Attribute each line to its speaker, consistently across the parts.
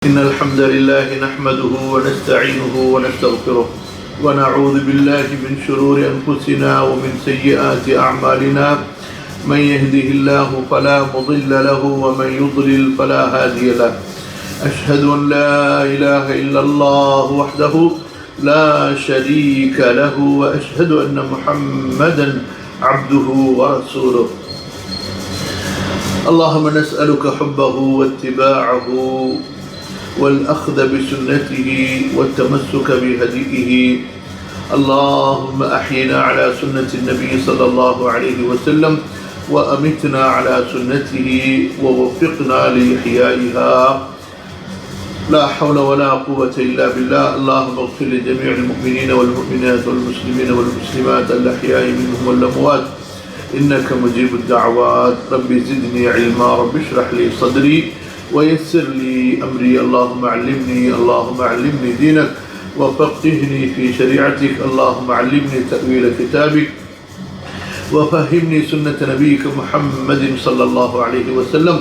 Speaker 1: إن الحمد لله نحمده ونستعينه ونستغفره ونعوذ بالله من شرور أنفسنا ومن سيئات أعمالنا من يهده الله فلا مضل له ومن يضلل فلا هادي له أشهد أن لا إله إلا الله وحده لا شريك له وأشهد أن محمدا عبده ورسوله اللهم نسألك حبه واتباعه والأخذ بسنته والتمسك بهديه اللهم أحينا على سنة النبي صلى الله عليه وسلم وأمتنا على سنته ووفقنا لإحيائها لا حول ولا قوة إلا بالله اللهم اغفر لجميع المؤمنين والمؤمنات والمسلمين والمسلمات الأحياء منهم والأموات إنك مجيب الدعوات ربي زدني علما رب اشرح لي صدري ويسر لي أمري اللهم علمني دينك وفقهني في شريعتك اللهم علمني تأويل كتابك وفهمني سنة نبيك محمد صلى الله عليه وسلم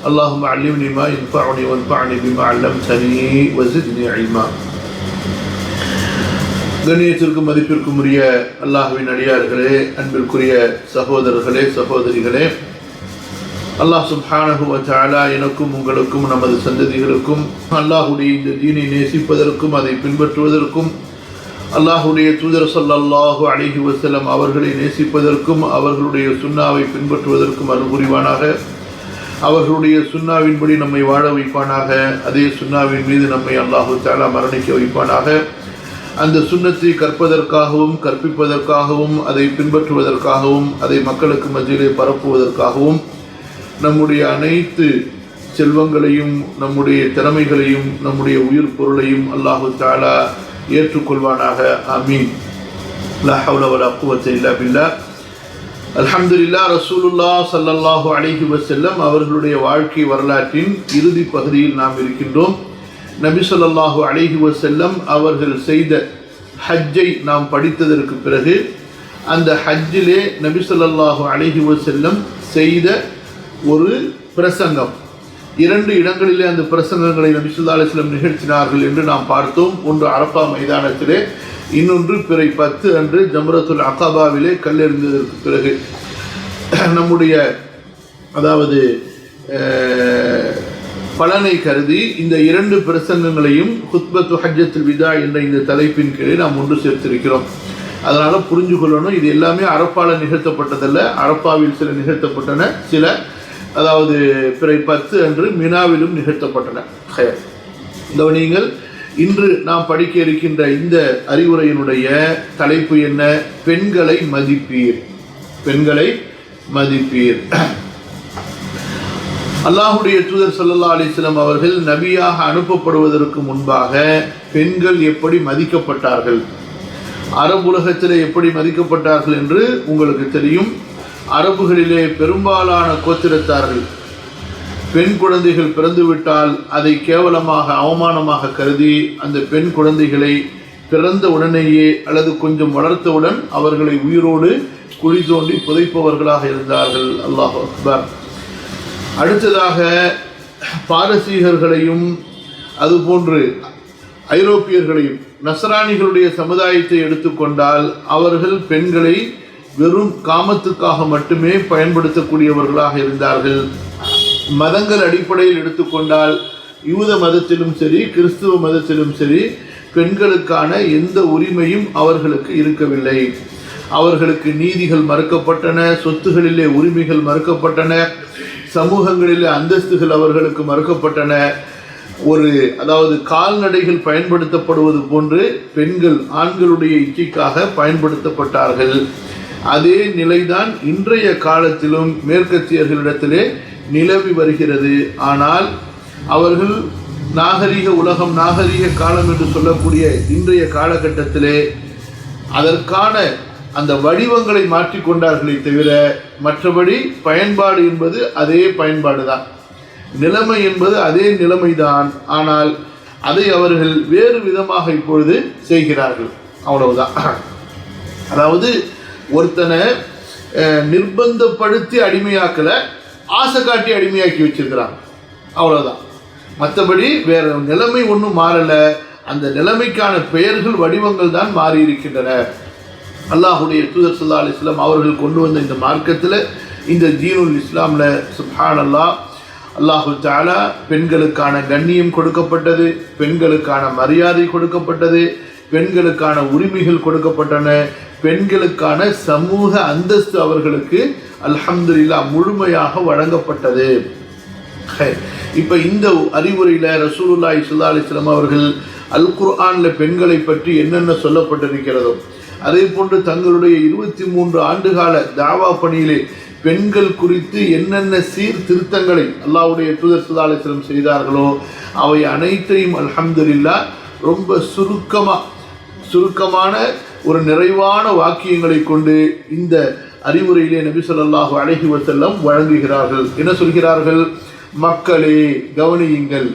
Speaker 1: اللهم علمني ما ينفعني وانفعني بما علمتني وزدني علما. கண்ணியத்திற்கும் மதிப்பிற்கும் உரிய அல்லாஹ்வின் அடியார்களே, அன்பிற்குரிய சகோதரர்களே சகோதரிகளே, அல்லாஹ் சுப்ஹானஹு வ தஆலா எனக்கும் உங்களுக்கும் நமது சந்ததிகளுக்கும் அல்லாஹ்வுடைய இந்த தீனை நேசிப்பதற்கும் அதை பின்பற்றுவதற்கும் அல்லாஹ்வுடைய தூதர் ஸல்லல்லாஹு அலைஹி வஸல்லம் அவர்களை நேசிப்பதற்கும் அவர்களுடைய சுன்னாவை பின்பற்றுவதற்கும் அருள் புரிவானாக. அவர்களுடைய சுன்னாவின்படி நம்மை வாழ வைப்பானாக. அதே சுன்னாவின் மீது நம்மை அல்லாஹ் தஆலா மரணிக்க வைப்பானாக. அந்த சுன்னத்தை கற்பதற்காகவும் கற்பிப்பதற்காகவும் அதை பின்பற்றுவதற்காகவும் அதை மக்களுக்கு மத்தியிலே பரப்புவதற்காகவும் நம்முடைய அனைத்து செல்வங்களையும் நம்முடைய திறமைகளையும் நம்முடைய உயிர் பொருளையும் அல்லாஹு தஆலா ஏற்றுக்கொள்வானாக. ஆமீன். லா ஹவ்ல வலா குவத்த இல்லா பில்லாஹ். அல்ஹம்துலில்லாஹ். ரசூலுல்லாஹ் ஸல்லல்லாஹு அலைஹி வஸல்லம் அவர்களுடைய வாழ்க்கை வரலாற்றின் இறுதி பகுதியில் நாம் இருக்கின்றோம். நபி ஸல்லல்லாஹு அலைஹி வஸல்லம் அவர்கள் செய்த ஹஜ்ஜை நாம் படித்ததற்கு பிறகு அந்த ஹஜ்ஜிலே நபி ஸல்லல்லாஹு அலைஹி வஸல்லம் செய்த ஒரு பிரசங்கம், இரண்டு இடங்களிலே அந்த பிரசங்கங்களை நபி ஸல்லல்லாஹு அலைஹி வஸல்லம் நிகழ்த்தினார்கள் என்று நாம் பார்த்தோம். ஒன்று அரஃபா மைதானத்திலே, இன்னொன்று பிறை 10 அன்று ஜம்ரத்துல் அகபாவிலே கல்லெறிந்ததற்கு பிறகு. நம்முடைய அதாவது பலனை கருதி இந்த இரண்டு பிரசங்கங்களையும் ஹுத்பத்து ஹஜ்ஜத்துல் விதா என்ற இந்த தலைப்பின் கீழே நாம் ஒன்று சேர்த்திருக்கிறோம். அதனால் புரிஞ்சு கொள்ளணும், இது எல்லாமே அரஃபால நிகழ்த்தப்பட்டதல்ல. அரஃபாவில் சில நிகழ்த்தப்பட்டன, சில அதாவது பிறை 10 அன்று மினாவிலும் நிகழ்த்தப்பட்டன. கவனியுங்கள், இன்று நாம் படிக்க இருக்கின்ற இந்த அறிவுரையினுடைய தலைப்பு என்ன? பெண்களை மதிப்பீர். பெண்களை மதிப்பீர். அல்லாஹ்வுடைய தூதர் ஸல்லல்லாஹு அலைஹி வஸல்லம் அவர்கள் நபியாக அனுப்பப்படுவதற்கு முன்பாக பெண்கள் எப்படி மதிக்கப்பட்டார்கள், அரபு உலகத்தில் எப்படி மதிக்கப்பட்டார்கள் என்று உங்களுக்கு தெரியும். அரபுகளிலே பெரும்பாலான கோத்திரத்தார்கள் பெண் குழந்தைகள் பிறந்துவிட்டால் அதை கேவலமாக அவமானமாக கருதி அந்த பெண் குழந்தைகளை பிறந்த உடனேயே அல்லது கொஞ்சம் வளர்த்தவுடன் அவர்களை உயிரோடு குழி தோண்டி புதைப்பவர்களாக இருந்தார்கள். அல்லாஹ் அக்பர். அடுத்ததாக பாரசீகர்களையும் அதுபோன்று ஐரோப்பியர்களையும் நஸ்ரானிகளுடைய சமுதாயத்தை எடுத்துக்கொண்டால் அவர்கள் பெண்களை வெறும் காமத்துக்காக மட்டுமே பயன்படுத்தக்கூடியவர்களாக இருந்தார்கள். மதங்கள் அடிப்படையில் எடுத்துக்கொண்டால் யூத மதத்திலும் சரி கிறிஸ்துவ மதத்திலும் சரி பெண்களுக்கான எந்த உரிமையும் அவர்களுக்கு இருக்கவில்லை. அவர்களுக்கு நீதிகள் மறுக்கப்பட்டன, சொத்துகளிலே உரிமைகள் மறுக்கப்பட்டன, சமூகங்களிலே அந்தஸ்துகள் அவர்களுக்கு மறுக்கப்பட்டன. அதாவது கால்நடைகள் பயன்படுத்தப்படுவது போன்று பெண்கள் ஆண்களுடைய இச்சைக்காக பயன்படுத்தப்பட்டார்கள். அதே நிலைதான் இன்றைய காலத்திலும் மேற்கத்தியர்களிடத்திலே நிலவி வருகிறது. ஆனால் அவர்கள் நாகரிக உலகம், நாகரிக காலம் என்று சொல்லக்கூடிய இன்றைய காலகட்டத்திலே அதற்கான அந்த வடிவங்களை மாற்றிக்கொண்டார்களே தவிர மற்றபடி பயன்பாடு என்பது அதே பயன்பாடு தான், நிலைமை என்பது அதே நிலைமைதான். ஆனால் அதை அவர்கள் வேறு விதமாக இப்பொழுது செய்கிறார்கள். அவ்வளவுதான். அதாவது ஒருத்தனை நிர்பந்தப்படுத்தி அடிமையாக்கல, ஆசை காட்டி அடிமையாக்கி வச்சிருக்கிறாங்க. அவ்வளோதான். மற்றபடி வேற நிலைமை ஒன்றும் மாறலை. அந்த நிலைமைக்கான பெயர்கள் வடிவங்கள் தான் மாறி இருக்கின்றன. அல்லாஹுடைய தூதர் ஸல்லல்லாஹு அலைஹி வஸல்லம் அவர்கள் கொண்டு வந்த இந்த மார்க்கத்தில், இந்த தீனுல் இஸ்லாமில் சுப்ஹானல்லாஹ், அல்லாஹு தஆலா பெண்களுக்கான கண்ணியம் கொடுக்கப்பட்டது, பெண்களுக்கான மரியாதை கொடுக்கப்பட்டது, பெண்களுக்கான உரிமைகள் கொடுக்கப்பட்டன, பெண்களுக்கான சமூக அந்தஸ்து அவர்களுக்கு அல்ஹம்துலில்லாஹ் முழுமையாக வழங்கப்பட்டது. இப்போ இந்த அறிவுரையில் ரசூலுல்லாஹி ஸல்லல்லாஹு அலைஹி வஸல்லம் அவர்கள் அல் குர்ஆனில் பெண்களை பற்றி என்னென்ன சொல்லப்பட்டிருக்கிறதோ, அதே போன்று தங்களுடைய 23 ஆண்டுகால தாவா பணியிலே பெண்கள் குறித்து என்னென்ன சீர்திருத்தங்களை அல்லாஹ்வுடைய தூதர் ஸல்லல்லாஹு அலைஹி வஸல்லம் செய்தார்களோ அவை அனைத்தையும் அல்ஹம்துலில்லாஹ் ரொம்ப சுருக்கமான ஒரு நிறைவான வாக்கியங்களை கொண்டு இந்த அறிவுரையிலே நபி ஸல்லல்லாஹு அலைஹி வஸல்லம் வழங்குகிறார்கள். என்ன சொல்கிறார்கள்? மக்களே கவனியுங்கள்,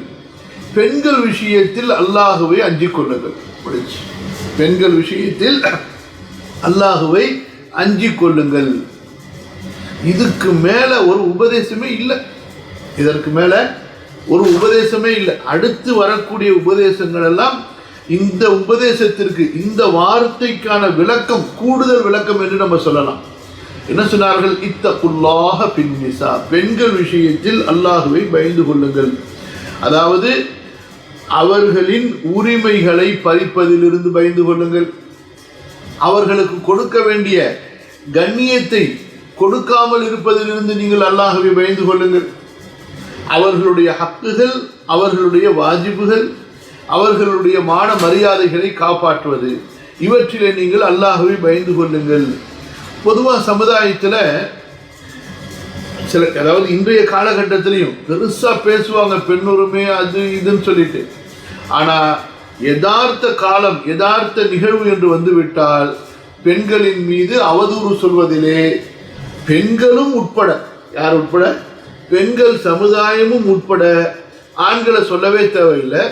Speaker 1: பெண்கள் விஷயத்தில் அல்லாஹுவை அஞ்சிக் கொள்ளுங்கள். பெண்கள் விஷயத்தில் அல்லாஹுவை அஞ்சிக் கொள்ளுங்கள். இதுக்கு மேல ஒரு உபதேசமே இல்லை. இதற்கு மேல ஒரு உபதேசமே இல்லை. அடுத்து வரக்கூடிய உபதேசங்கள் எல்லாம் இந்த உபதேசத்திற்கு, இந்த வார்த்தைக்கான விளக்கம், கூடுதல் விளக்கம் என்று நம்ம சொல்லலாம். என்ன சொன்னார்கள்? இத்தகுல்லாஹ பின்னிசா, பெண்கள் விஷயத்தில் அல்லாஹுவை பயந்து கொள்ளுங்கள். அதாவது அவர்களின் உரிமைகளை பறிப்பதிலிருந்து பயந்து கொள்ளுங்கள். அவர்களுக்கு கொடுக்க வேண்டிய கண்ணியத்தை கொடுக்காமல் இருப்பதிலிருந்து நீங்கள் அல்லாஹுவை பயந்து கொள்ளுங்கள். அவர்களுடைய ஹக்குகள், அவர்களுடைய வாஜிபுகள், அவர்களுடைய மான மரியாதைகளை காப்பாற்றுவது, இவற்றிலே நீங்கள் அல்லாஹுவை பயந்து கொள்ளுங்கள். பொதுவாக சமுதாயத்தில் சில, அதாவது இன்றைய காலகட்டத்திலையும் பெருசாக பேசுவாங்க பெண்ணுரிமை அது இதுன்னு சொல்லிட்டு. ஆனால் யதார்த்த காலம், யதார்த்த நிகழ்வு என்று வந்துவிட்டால் பெண்களின் மீது அவதூறு சொல்வதிலே பெண்களும் உட்பட, யார் உட்பட? பெண்கள் சமுதாயமும் உட்பட, ஆண்களை சொல்லவே தேவையில்லை,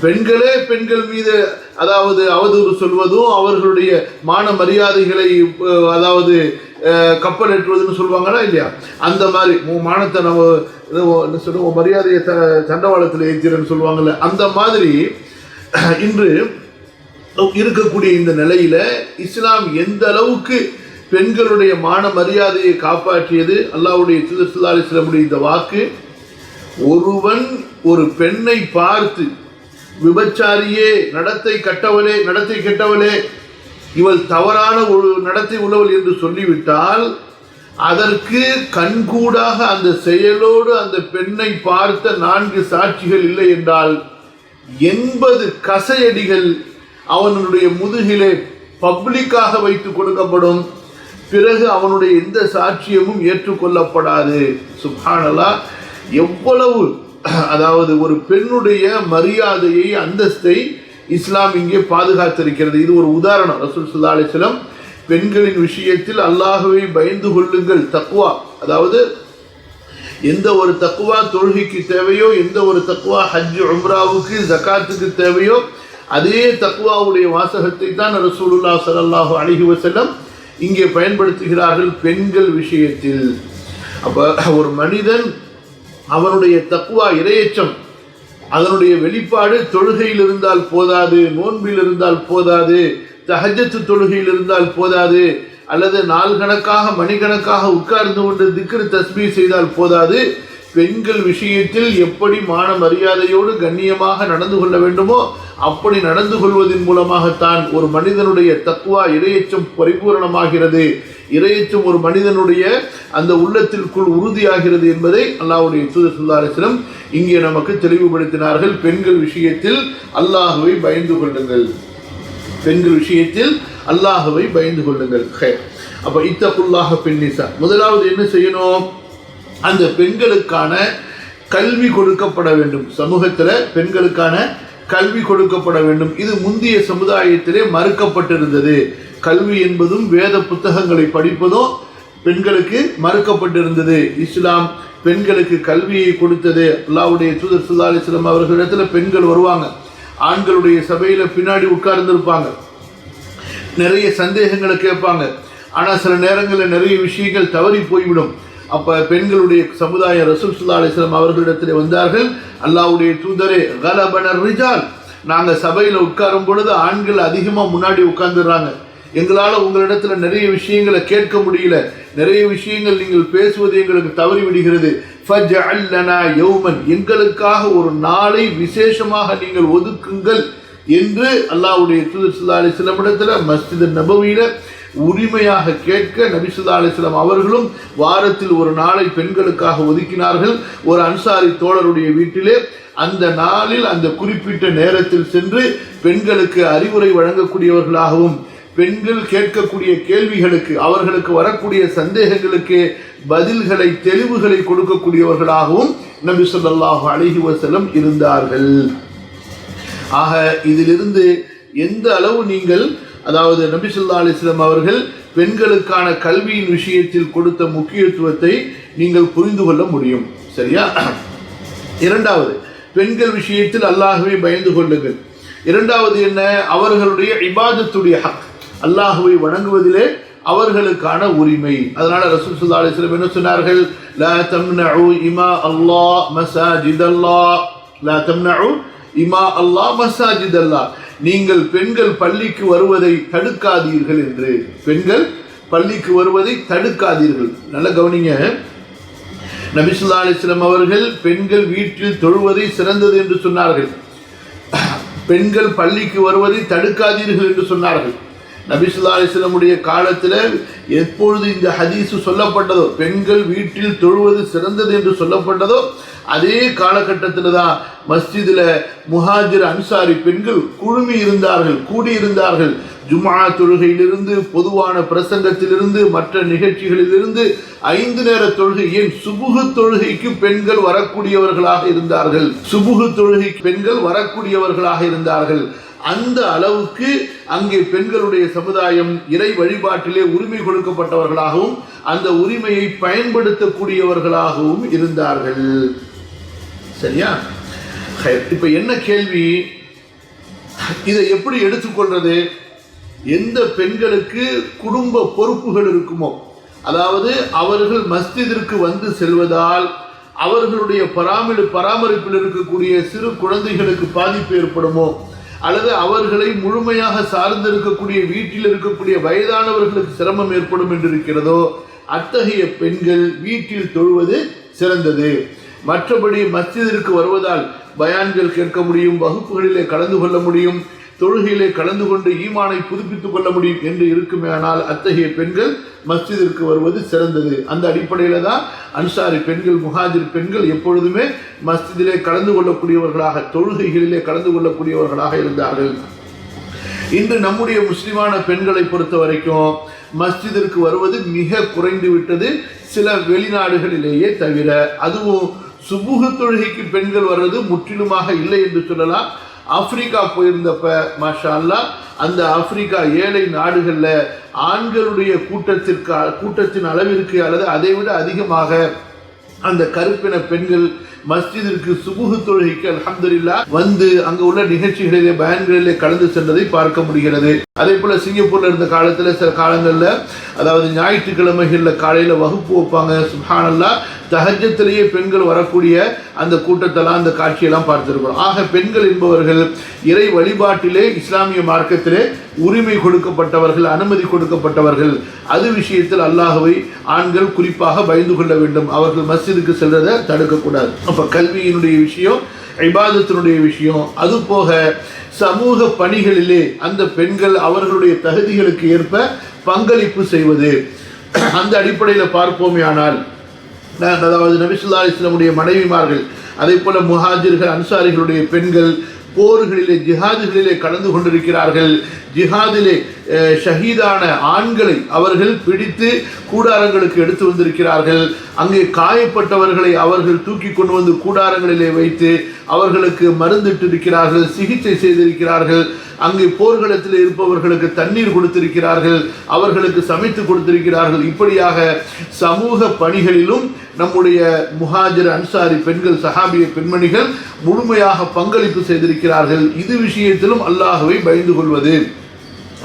Speaker 1: பெண்களே பெண்கள் மீது அதாவது அவதூறு சொல்வதும், அவர்களுடைய மான மரியாதைகளை அதாவது கப்பலேற்றுவதுன்னு சொல்லுவாங்களா இல்லையா, அந்த மாதிரி மானத்தை நம்ம என்ன சொல்லுவோம், மரியாதையை தண்டவாளத்தில் ஏற்றிறன்னு சொல்லுவாங்கல்ல, அந்த மாதிரி இன்று இருக்கக்கூடிய இந்த நிலையில இஸ்லாம் எந்த அளவுக்கு பெண்களுடைய மான மரியாதையை காப்பாற்றியது, அல்லாஹ்வுடைய தூதர் ஸல்லல்லாஹு அலைஹி வஸல்லம் இந்த வாக்கு, ஒருவன் ஒரு பெண்ணை பார்த்து விபச்சாரியே, நடத்தை கெட்டவளே, இவள் தவறான ஒரு நடத்தை உள்ளவள் என்று சொல்லிவிட்டால் அதற்கு கண்கூடாக அந்த செயலோடு அந்த பெண்ணை பார்த்த 4 சாட்சிகள் இல்லை என்றால் 80 கசையடிகள் அவனுடைய முதுகிலே பப்ளிக்காக வைத்து கொடுக்கப்படும். பிறகு அவனுடைய எந்த சாட்சியமும் ஏற்றுக்கொள்ளப்படாது. சுப்ஹானல்லாஹ், எவ்வளவு அதாவது ஒரு பெண்ணுடைய மரியாதையை, அந்தஸ்தை இஸ்லாம் இங்கே பாதுகாத்திருக்கிறது. இது ஒரு உதாரணம். ரசூல் ஸல்லல்லாஹு அலைஹி வஸல்லம் பெண்களின் விஷயத்தில் அல்லாஹ்வை பயந்து கொள்ளுங்கள், தக்வா, அதாவது எந்த ஒரு தக்வா தொழுகைக்கு தேவையோ, எந்த ஒரு தக்வா ஹஜ் உம்ராவுக்கு ஜகாத்துக்கு தேவையோ, அதே தக்வாவுடைய வாசகத்தை தான் ரசூலுல்லாஹ் ஸல்லல்லாஹு அலைஹி வஸல்லம் இங்கே பயன்படுத்துகிறார்கள் பெண்கள் விஷயத்தில். அப்போ ஒரு மனிதன் அவனுடைய தக்வா, இறையச்சம், அதனுடைய வெளிப்பாடு தொழுகையில் இருந்தால் போதாது, நோன்பில் இருந்தால் போதாது, தஹஜ்ஜத் தொழுகையில் இருந்தால் போதாது, அல்லது நாள் கணக்காக மணிக்கணக்காக உட்கார்ந்து கொண்டு திக்ர் தஸ்பீஹ் செய்தால் போதாது. பெண்கள் விஷயத்தில் எப்படி மான மரியாதையோடு கண்ணியமாக நடந்து கொள்ள வேண்டுமோ அப்படி நடந்து கொள்வதன் மூலமாகத்தான் ஒரு மனிதனுடைய தக்வா, இறையச்சம் பரிபூரணமாகிறது. இறையச்சம் ஒரு மனிதனுடைய அந்த உள்ளத்திற்குள் உறுதியாகிறது என்பதை அல்லாஹ்வுடைய தூதர் ஸல்லல்லாஹு அலைஹி வஸல்லம் இங்கே நமக்கு தெளிவுபடுத்தினார்கள். பெண்கள் விஷயத்தில் அல்லாஹ்வை பயந்து கொள்ளுங்கள், பெண்கள் விஷயத்தில் அல்லாஹ்வை பயந்து கொள்ளுங்கள். அப்ப இத்தகுல்லாஹ பின்னிசா, முதலாவது என்ன செய்யணும்? அந்த பெண்களுக்கான கல்வி கொடுக்கப்பட வேண்டும். சமூகத்தில் பெண்களுக்கான கல்வி கொடுக்கப்பட வேண்டும். இது முந்தைய சமுதாயத்திலே மறுக்கப்பட்டிருந்தது. கல்வி என்பதும் வேத புத்தகங்களை படிப்பதும் பெண்களுக்கு மறுக்கப்பட்டிருந்தது. இஸ்லாம் பெண்களுக்கு கல்வியை கொடுத்தது. அல்லாஹ்வுடைய தூதர் ஸல்லல்லாஹு அலைஹி வஸல்லம் அவர்களிடத்தில் பெண்கள் வருவாங்க, ஆண்களுடைய சபையில் பின்னாடி உட்கார்ந்துருப்பாங்க, நிறைய சந்தேகங்களை கேட்பாங்க. ஆனால் சில நேரங்களில் நிறைய விஷயங்கள் தவறி போய்விடும். அப்ப பெண்களுடைய சமுதாயம் ரசூல் ஸல்லல்லாஹு அலைஹி வஸல்லம் அவர்களிடத்தில் வந்தார்கள். அல்லாஹ்வுடைய தூதரே, கலபனர் ரிஜால், நாங்க சபையில உட்காரும் பொழுது ஆண்கள் அதிகமா முன்னாடி உட்கார்ந்துடுறாங்க, எங்களால் உங்களிடத்துல நிறைய விஷயங்களை கேட்க முடியல, நிறைய விஷயங்கள் நீங்கள் பேசுவது எங்களுக்கு தவறி விடுகிறது. ஃபஜ்அல் லனா யௌமன், எங்களுக்காக ஒரு நாளை விசேஷமாக நீங்கள் ஒதுக்குங்கள் என்று அல்லாஹ்வுடைய தூதர் ஸல்லல்லாஹு அலைஹி வஸல்லம் இடத்துல மஸ்ஜித் நபவியில உரிமையாக கேட்க நபி ஸல்லல்லாஹு அலைஹி வஸல்லம் அவர்களும் வாரத்தில் ஒரு நாளை பெண்களுக்காக ஒதுக்கினார்கள். ஒரு அன்சாரி தோழருடைய வீட்டிலே அந்த நாளில் அந்த குறிப்பிட்ட நேரத்தில் சென்று பெண்களுக்கு அறிவுரை வழங்கக்கூடியவர்களாகவும், பெண்கள் கேட்கக்கூடிய கேள்விகளுக்கு, அவர்களுக்கு வரக்கூடிய சந்தேகங்களுக்கு பதில்களை, தெளிவுகளை கொடுக்கக்கூடியவர்களாகவும் நபி ஸல்லல்லாஹு அலைஹி வஸல்லம் இருந்தார்கள். ஆக இதிலிருந்து எந்த அளவு நீங்கள், அதாவது நபி ஸல்லல்லாஹு அலைஹி வஸல்லம் அவர்கள் பெண்களுக்கான கல்வியின் விஷயத்தில் கொடுத்த முக்கியத்துவத்தை நீங்கள் புரிந்து கொள்ள முடியும். சரியா? இரண்டாவது, பெண்கள் விஷயத்தில் அல்லாஹ்வை பயந்து கொள்ளுங்கள். இரண்டாவது என்ன? அவர்களுடைய இபாதத்துடைய ஹக், அல்லாஹ்வை வணங்குவதிலே அவர்களுக்கான உரிமை. அதனால ரசூல் ஸல்லல்லாஹு அலைஹி வஸல்லம் என்ன சொன்னார்கள்? லா தம்னஉ இமா அல்லாஹ் மசாஜிதல்லாஹ், லா தம்னஉ இமா அல்லாஹ் மசாஜிதல்லாஹ், நீங்கள் பெண்கள் பள்ளிக்கு வருவதை தடுக்காதீர்கள் என்று. பெண்கள் பள்ளிக்கு வருவதை தடுக்காதீர்கள். நல்ல கவனிங்க. நபி ஸல்லல்லாஹு அலைஹி வஸல்லம் அவர்கள் பெண்கள் வீட்டில் தொழுவதை சிறந்தது என்று சொன்னார்கள். பெண்கள் பள்ளிக்கு வருவதை தடுக்காதீர்கள் என்று சொன்னார்கள். நபி ஸல்லல்லாஹு அலைஹி வஸல்லம் காலத்தில் எப்பொழுது இந்த ஹதீஸ் சொல்லப்பட்டதோ, பெண்கள் வீட்டில் தொழுவது சிறந்தது என்று சொல்லப்பட்டதோ, அதே காலகட்டத்தில் தான் மஸ்ஜிதில் முஹாஜிர் அன்சாரி பெண்கள் குழுமி இருந்தார்கள், கூடியிருந்தார்கள். ஜும்ஆ தொழுகையிலிருந்து, பொதுவான பிரசங்கத்திலிருந்து, மற்ற நிகழ்ச்சிகளிலிருந்து 5 நேர தொழுகை, ஏன் சுபுகு தொழுகைக்கு பெண்கள் வரக்கூடியவர்களாக இருந்தார்கள். சுபுகு தொழுகைக்கு பெண்கள் வரக்கூடியவர்களாக இருந்தார்கள். அந்த அளவுக்கு அங்கே பெண்களுடைய சமுதாயம் இறை வழிபாட்டிலே உரிமை கொடுக்கப்பட்டவர்களாகவும் அந்த உரிமையை பயன்படுத்தக்கூடியவர்களாகவும் இருந்தார்கள். சரியா? இப்ப என்ன கேள்வி, இதை எப்படி எடுத்துக்கொள்றது? எந்த பெண்களுக்கு குடும்ப பொறுப்புகள் இருக்குமோ, அதாவது அவர்கள் மஸ்ஜிதிற்கு வந்து செல்வதால் அவர்களுடைய பராமரிப்பில் இருக்கக்கூடிய சிறு குழந்தைகளுக்கு பாதிப்பு ஏற்படுமோ, அல்லது அவர்களை முழுமையாக சார்ந்து இருக்கக்கூடிய வீட்டில் இருக்கக்கூடிய வயதானவர்களுக்கு சிரமம் ஏற்படும் என்று இருக்கிறதோ, அத்தகைய பெண்கள் வீட்டில் தொழுவது சிறந்தது. மற்றபடி மஸ்ஜிதிற்கு வருவதால் பயான்கள் கேட்க முடியும், வகுப்புகளிலே கலந்து கொள்ள முடியும், தொழுகையிலே கலந்து கொண்டு ஈமானை புதுப்பித்துக் கொள்ள முடியும் என்று இருக்குமேயானால் அத்தகைய பெண்கள் மஸ்ஜிதிற்கு வருவது சிறந்தது. அந்த அடிப்படையில தான் அன்சாரி பெண்கள், முஹாஜிர் பெண்கள் எப்பொழுதுமே மஸ்ஜிதிலே கலந்து கொள்ளக்கூடியவர்களாக, தொழுகைகளிலே கலந்து கொள்ளக்கூடியவர்களாக இருந்தார்கள். இன்று நம்முடைய முஸ்லிமான பெண்களை பொறுத்த வரைக்கும் மஸ்ஜிதிற்கு வருவது மிக குறைந்து விட்டது, சில வெளிநாடுகளிலேயே தவிர. அதுவும் சுபுகு தொழுகைக்கு பெண்கள் வர்றது முற்றிலுமாக இல்லை என்று சொல்லலாம். ஆப்பிரிக்கா போயிருந்தப்ப மாஷா அல்லாஹ், அந்த ஆப்பிரிக்கா ஏழை நாடுகளில் ஆண்களுடைய கூட்டத்தின் அளவிற்கு அல்லது அதைவிட அதிகமாக அந்த கருப்பின பெண்கள் மஸ்ஜிதிற்கு சுபுகு தொழுகைக்கு அல்ஹம்துலில்லாஹ் வந்து அங்கு உள்ள நிகழ்ச்சிகளிலே, பயான்களிலே கலந்து சென்றதை பார்க்க முடிகிறது. அதே போல சிங்கப்பூர்ல இருந்த காலத்தில் சில காலங்களில், அதாவது ஞாயிற்றுக்கிழமைகளில் காலையில் வகுப்பு வைப்பாங்க. சுப்ஹானல்லாஹ், தஹஜ்ஜத்திலேயே பெண்கள் வரக்கூடிய அந்த கூட்டத்தெல்லாம், அந்த காட்சியெல்லாம் பார்த்திருக்கிறோம். ஆக பெண்கள் என்பவர்கள் இறை வழிபாட்டிலே இஸ்லாமிய மார்க்கத்திலே உரிமை கொடுக்கப்பட்டவர்கள், அனுமதி கொடுக்கப்பட்டவர்கள். அது விஷயத்தில் அல்லாஹ்வை ஆண்கள் குறிப்பாக பயந்து கொள்ள வேண்டும். அவர்கள் மஸ்ஜிதுக்கு செல்றதை தடுக்கக்கூடாது. அப்ப கல்வியினுடைய விஷயம், இபாதத்தினுடைய விஷயம், அது போக சமூக பணிகளிலே அந்த பெண்கள் அவர்களுடைய தகுதிகளுக்கு ஏற்ப பங்களிப்பு செய்வது. அந்த அடிப்படையில் பார்ப்போமே ஆனால், அதாவது நபி ஸல்லல்லாஹு அலைஹி வஸல்லம் மனைவிமார்கள், அதே போல முஹாஜிர்கள் அன்சாரிகளுடைய பெண்கள் போர்களிலே, ஜிஹாதுகளிலே கலந்து கொண்டிருக்கிறார்கள். ஜிஹாதிலே ஷஹீதான ஆண்களை அவர்கள் பிடித்து கூடாரங்களுக்கு எடுத்து வந்திருக்கிறார்கள். அங்கே காயப்பட்டவர்களை அவர்கள் தூக்கி கொண்டு வந்து கூடாரங்களிலே வைத்து அவர்களுக்கு மருந்திட்டு இருக்கிறார்கள், சிகிச்சை செய்திருக்கிறார்கள். அங்கே போர்க்களத்தில் இருப்பவர்களுக்கு தண்ணீர் கொடுத்திருக்கிறார்கள், அவர்களுக்கு சமைத்து கொடுத்திருக்கிறார்கள். இப்படியாக சமூக பணிகளிலும் நம்முடைய முஹாஜிர் அன்சாரி பெண்கள், சஹாபிய பெண்மணிகள் முழுமையாக பங்களிப்பு செய்திருக்கிறார்கள். இது விஷயத்திலும் அல்லாஹ்வை பயந்து கொள்வது.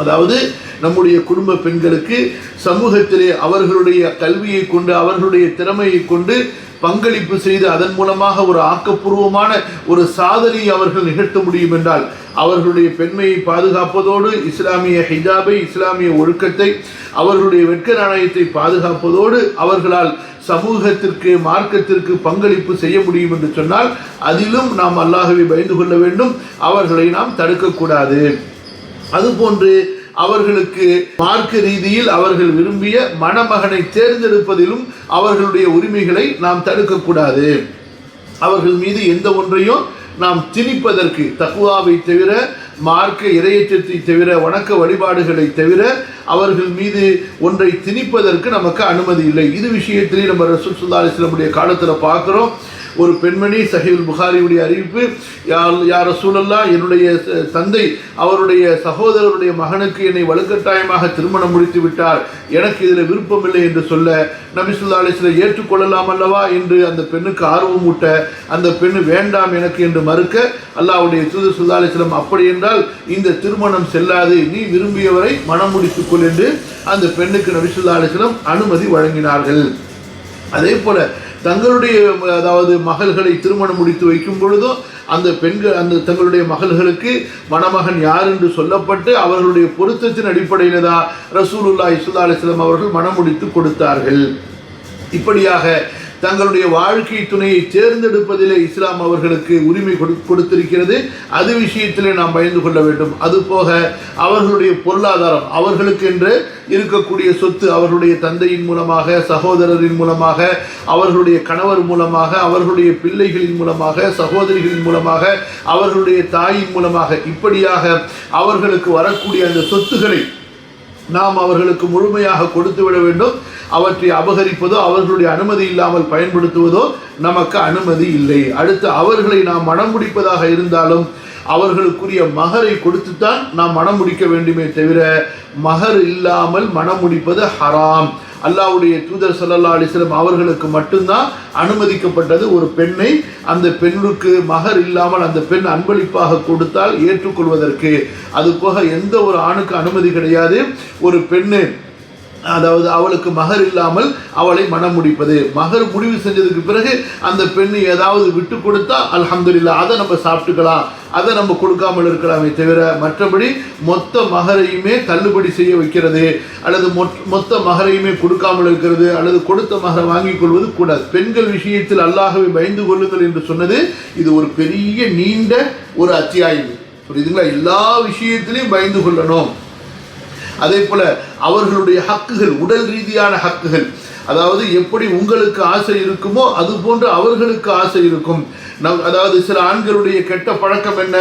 Speaker 1: அதாவது நம்முடைய குடும்ப பெண்களுக்கு சமூகத்திலே அவர்களுடைய கல்வியை கொண்டு அவர்களுடைய திறமையை கொண்டு பங்களிப்பு செய்து அதன் மூலமாக ஒரு ஆக்கப்பூர்வமான ஒரு சாதனையை அவர்கள் நிகழ்த்த முடியும் என்றால் அவர்களுடைய பெண்மையை பாதுகாப்பதோடு இஸ்லாமிய ஹிஜாபை இஸ்லாமிய ஒழுக்கத்தை அவர்களுடைய வெட்க நாணயத்தை பாதுகாப்பதோடு அவர்களால் சமூகத்திற்கு மார்க்கத்திற்கு பங்களிப்பு செய்ய முடியும் என்று சொன்னால் அதிலும் நாம் அல்லாஹ்வை பயந்து கொள்ள வேண்டும். அவர்களை நாம் தடுக்கக்கூடாது. அதுபோன்று அவர்களுக்கு மார்க்க ரீதியில் அவர்கள் விரும்பிய மணமகனை தேர்ந்தெடுப்பதிலும் அவர்களுடைய உரிமைகளை நாம் தடுக்கக்கூடாது. அவர்கள் மீது எந்த ஒன்றையும் நாம் திணிப்பதற்கு தக்வாவை தவிர மார்க்க இறையச்சத்தை தவிர வணக்க வழிபாடுகளை தவிர அவர்கள் மீது ஒன்றை திணிப்பதற்கு நமக்கு அனுமதி இல்லை. இது விஷயத்திலே நம்ம ரசூல் ஸல்லல்லாஹு அலைஹி வஸல்லம் காலத்தில் பார்க்கிறோம். ஒரு பெண்மணி சஹீஹுல் புகாரியுடைய அறிவிப்பு, யா ரசூலல்லாஹ், என்னுடைய தந்தை அவருடைய சகோதரருடைய மகனுக்கு என்னை வலுக்கட்டாயமாக திருமணம் முடித்து விட்டார், எனக்கு இதில் விருப்பமில்லை என்று சொல்ல நபி ஸல்லல்லாஹு அலைஹி வஸல்லம் ஏற்றுக்கொள்ளலாம் அல்லவா என்று அந்த பெண்ணுக்கு ஆர்வம் ஊட்ட அந்த பெண்ணு வேண்டாம் எனக்கு என்று மறுக்க அல்லாஹ்வுடைய தூதர் ஸல்லல்லாஹு அலைஹி வஸல்லம் அப்படி என்றால் இந்த திருமணம் செல்லாது, நீ விரும்பியவரை மனம் முடித்துக்கொள் என்று அந்த பெண்ணுக்கு நபி ஸல்லல்லாஹு அலைஹி வஸல்லம் அனுமதி வழங்கினார்கள். அதே போல தங்களுடைய அதாவது மகள்களை திருமணம் முடித்து வைக்கும் பொழுதும் அந்த பெண்கள் அந்த தங்களுடைய மகள்களுக்கு மணமகன் யார் என்று சொல்லப்பட்டு அவர்களுடைய பொருத்தத்தின் அடிப்படையில் தான் ரசூலுல்லாஹி ஸல்லல்லாஹு அலைஹி வஸல்லம் அவர்கள் மணம் முடித்து கொடுத்தார்கள். இப்படியாக தங்களுடைய வாழ்க்கை துணையை தேர்ந்தெடுப்பதிலே இஸ்லாம் அவர்களுக்கு உரிமை கொடுத்திருக்கிறது. அது விஷயத்திலே நாம் பயந்து கொள்ள வேண்டும். அதுபோக அவர்களுடைய பொருளாதாரம், அவர்களுக்கு என்று இருக்கக்கூடிய சொத்து, அவர்களுடைய தந்தையின் மூலமாக, சகோதரரின் மூலமாக, அவர்களுடைய கணவர் மூலமாக, அவர்களுடைய பிள்ளைகளின் மூலமாக, சகோதரிகளின் மூலமாக, அவர்களுடைய தாயின் மூலமாக, இப்படியாக அவர்களுக்கு வரக்கூடிய அந்த சொத்துக்களை நாம் அவர்களுக்கு முழுமையாக கொடுத்து விட வேண்டும். அவற்றை அபகரிப்பதோ அவர்களுடைய அனுமதி இல்லாமல் பயன்படுத்துவதோ நமக்கு அனுமதி இல்லை. அடுத்து அவர்களை நாம் மனம் முடிப்பதாக இருந்தாலும் அவர்களுக்குரிய மகரை கொடுத்துத்தான் நாம் மனம் முடிக்க வேண்டுமே தவிர மகர் இல்லாமல் மனம் முடிப்பது ஹராம். அல்லாஹ்வுடைய தூதர் ஸல்லல்லாஹு அலைஹி வஸல்லம் அவர்களுக்கு மட்டும்தான் அனுமதிக்கப்பட்டது. ஒரு பெண்ணை அந்த பெண்ணுக்கு மகர் இல்லாமல் அந்த பெண் அன்பளிப்பாக கொடுத்தால் ஏற்றுக்கொள்வதற்கு. அதுபோக எந்த ஒரு ஆணுக்கு அனுமதி கிடையாது ஒரு பெண்ணு அதாவது அவளுக்கு மகர் இல்லாமல் அவளை மனம் முடிப்பது. மகர் முடிவு செஞ்சதுக்கு பிறகு அந்த பெண்ணு ஏதாவது விட்டு கொடுத்தா அல்ஹம்துலில்லாஹ், அதை நம்ம சாப்பிட்டுக்கலாம், அதை நம்ம கொடுக்காமல் இருக்கலாமே தவிர மற்றபடி மொத்த மகரையுமே தள்ளுபடி செய்ய வைக்கிறது அல்லது மொத்த மகரையுமே கொடுக்காமல் இருக்கிறது அல்லது கொடுத்த மகரை வாங்கிக் கொள்வது கூடாது. பெண்கள் விஷயத்தில் அல்லாஹ்வை பயந்து கொள்ளுங்கள் என்று சொன்னது இது ஒரு பெரிய நீண்ட ஒரு அத்தியாயம். புரியுதுங்களா? எல்லா விஷயத்திலையும் பயந்து கொள்ளணும். அதே போல அவர்களுடைய ஹக்குகள், உடல் ரீதியான ஹக்குகள், அதாவது எப்படி உங்களுக்கு ஆசை இருக்குமோ அது போன்று அவர்களுக்கு ஆசை இருக்கும். அதாவது சில ஆண்களுடைய கெட்ட பழக்கம் என்ன,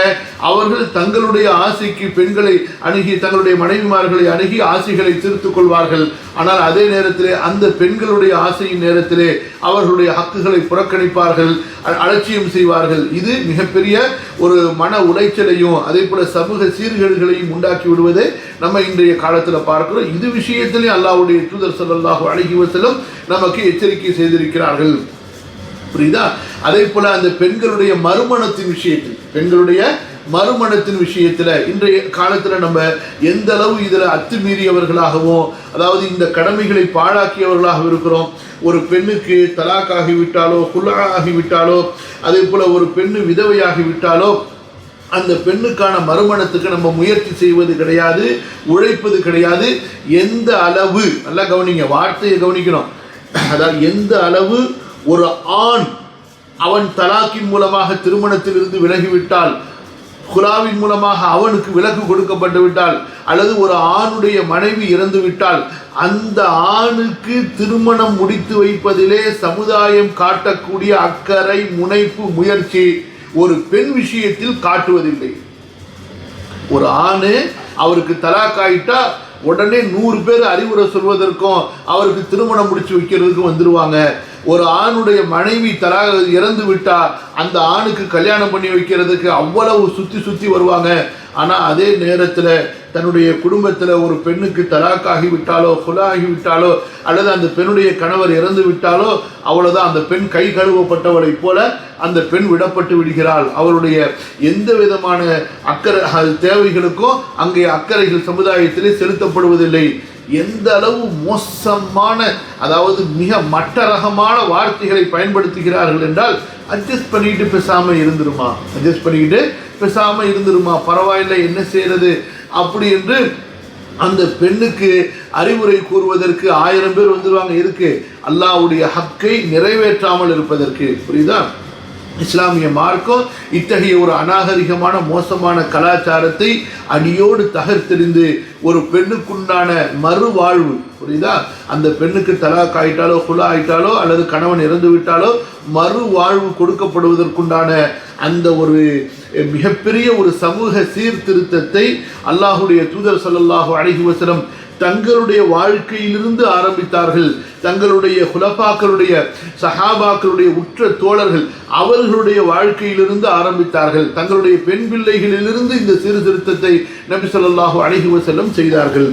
Speaker 1: அவர்கள் தங்களுடைய ஆசைக்கு பெண்களை அணுகி தங்களுடைய மனைவிமார்களை அணுகி ஆசைகளை தீர்த்து கொள்வார்கள். ஆனால் அதே நேரத்திலே அந்த பெண்களுடைய ஆசையின் நேரத்திலே அவர்களுடைய ஹக்குகளை புறக்கணிப்பார்கள், அலட்சியம் செய்வார்கள். இது மிகப்பெரிய ஒரு மன உளைச்சலையும் அதே போல சமூக சீர்கேடுகளையும் உண்டாக்கி விடுவதை நம்ம இன்றைய காலத்தில் பார்க்கிறோம். இது விஷயத்திலே அல்லாஹ்வுடைய தூதர் ஸல்லல்லாஹு அலைஹி வஸல்லம் நமக்கு எச்சரிக்கை செய்திருக்கிறார்கள். புரியுதா? அதே போல அந்த பெண்களுடைய மறுமணத்தின் விஷயத்தில் இன்றைய காலத்தில் நம்ம எந்த அளவு இதில் அத்துமீறியவர்களாகவும் அதாவது இந்த கடமைகளை பாழாக்கியவர்களாக இருக்கிறோம். ஒரு பெண்ணுக்கு தலாக் ஆகிவிட்டாலோ குலா ஆகிவிட்டாலோ அதே போல ஒரு பெண்ணு விதவையாகிவிட்டாலோ அந்த பெண்ணுக்கான மறுமணத்துக்கு நம்ம முயற்சி செய்வது கிடையாது, உழைப்பது கிடையாது. எந்த அளவு, நல்லா கவனிங்க, வார்த்தையை கவனிக்கணும். அதாவது எந்த அளவு ஒரு ஆண் அவன் தலாக்கின் மூலமாக திருமணத்திலிருந்து விலகிவிட்டால், குலாவின் மூலமாக அவனுக்கு விலக்கு கொடுக்கப்பட்டு விட்டால், அல்லது ஒரு ஆணுடைய மனைவி இறந்து விட்டால் அந்த ஆணுக்கு திருமணம் முடித்து வைப்பதிலே சமுதாயம் காட்டக்கூடிய அக்கறை, முனைப்பு, முயற்சி ஒரு பெண் விஷயத்தில் காட்டுவதில்லை. ஒரு ஆணு அவருக்கு தலாக் ஆயிட்டா உடனே 100 பேர் அறிவுரை சொல்வதற்கும் அவருக்கு திருமணம் முடிச்சு வைக்கிறதுக்கும் வந்துடுவாங்க. ஒரு ஆணுடைய மனைவி இறந்து விட்டா அந்த ஆணுக்கு கல்யாணம் பண்ணி வைக்கிறதுக்கு அவ்வளவு சுற்றி வருவாங்க. ஆனால் அதே நேரத்தில் தன்னுடைய குடும்பத்தில் ஒரு பெண்ணுக்கு தலாக்காகி விட்டாலோ குலாகி விட்டாலோ அல்லது அந்த பெண்ணுடைய கணவர் இறந்து விட்டாலோ அவ்வளோதான், அந்த பெண் கை கழுவப்பட்டவளைப் போல அந்த பெண் விடப்பட்டு விடுகிறாள். அவருடைய எந்த விதமான தேவைகளுக்கும் அங்கே அக்கறைகள் சமுதாயத்திலே செலுத்தப்படுவதில்லை. எந்த அளவு மோசமான, அதாவது மிக மட்டரகமான வார்த்தைகளை பயன்படுத்துகிறார்கள் என்றால், அட்ஜஸ்ட் பண்ணிக்கிட்டு பேசாமல் இருந்துருமா, பரவாயில்லை, என்ன செய்யறது அப்படி என்று அந்த பெண்ணுக்கு அறிவுரை கூறுவதற்கு 1000 பேர் வந்துடுவாங்க. இருக்கு அல்லாஹ்வுடைய ஹக்கை நிறைவேற்றாமல் இருப்பதற்கு. புரியுதா? இஸ்லாமிய மார்க்கம் இத்தகைய ஒரு அநாகரிகமான மோசமான கலாச்சாரத்தை அடியோடு தகர்த்தெறிந்து ஒரு பெண்ணுக்குண்டான மறுவாழ்வு, புரியுதா, அந்த பெண்ணுக்கு தலாக் ஆயிட்டாலோ குலா ஆயிட்டாலோ அல்லது கணவன் இறந்து விட்டாலோ மறுவாழ்வு கொடுக்கப்படுவதற்குண்டான அந்த ஒரு மிகப்பெரிய ஒரு சமூக சீர்திருத்தத்தை அல்லாஹுடைய தூதர் ஸல்லல்லாஹு அலைஹி வஸல்லம் தங்களுடைய வாழ்க்கையிலிருந்து ஆரம்பித்தார்கள். தங்களுடைய குலஃபாக்களுடைய சஹாபாக்களுடைய உற்ற தோழர்கள் அவர்களுடைய வாழ்க்கையிலிருந்து ஆரம்பித்தார்கள். தங்களுடைய பெண் பிள்ளைகளிலிருந்து இந்த சீர்திருத்தத்தை நபி ஸல்லல்லாஹு அலைஹி வஸல்லம் செய்தார்கள்.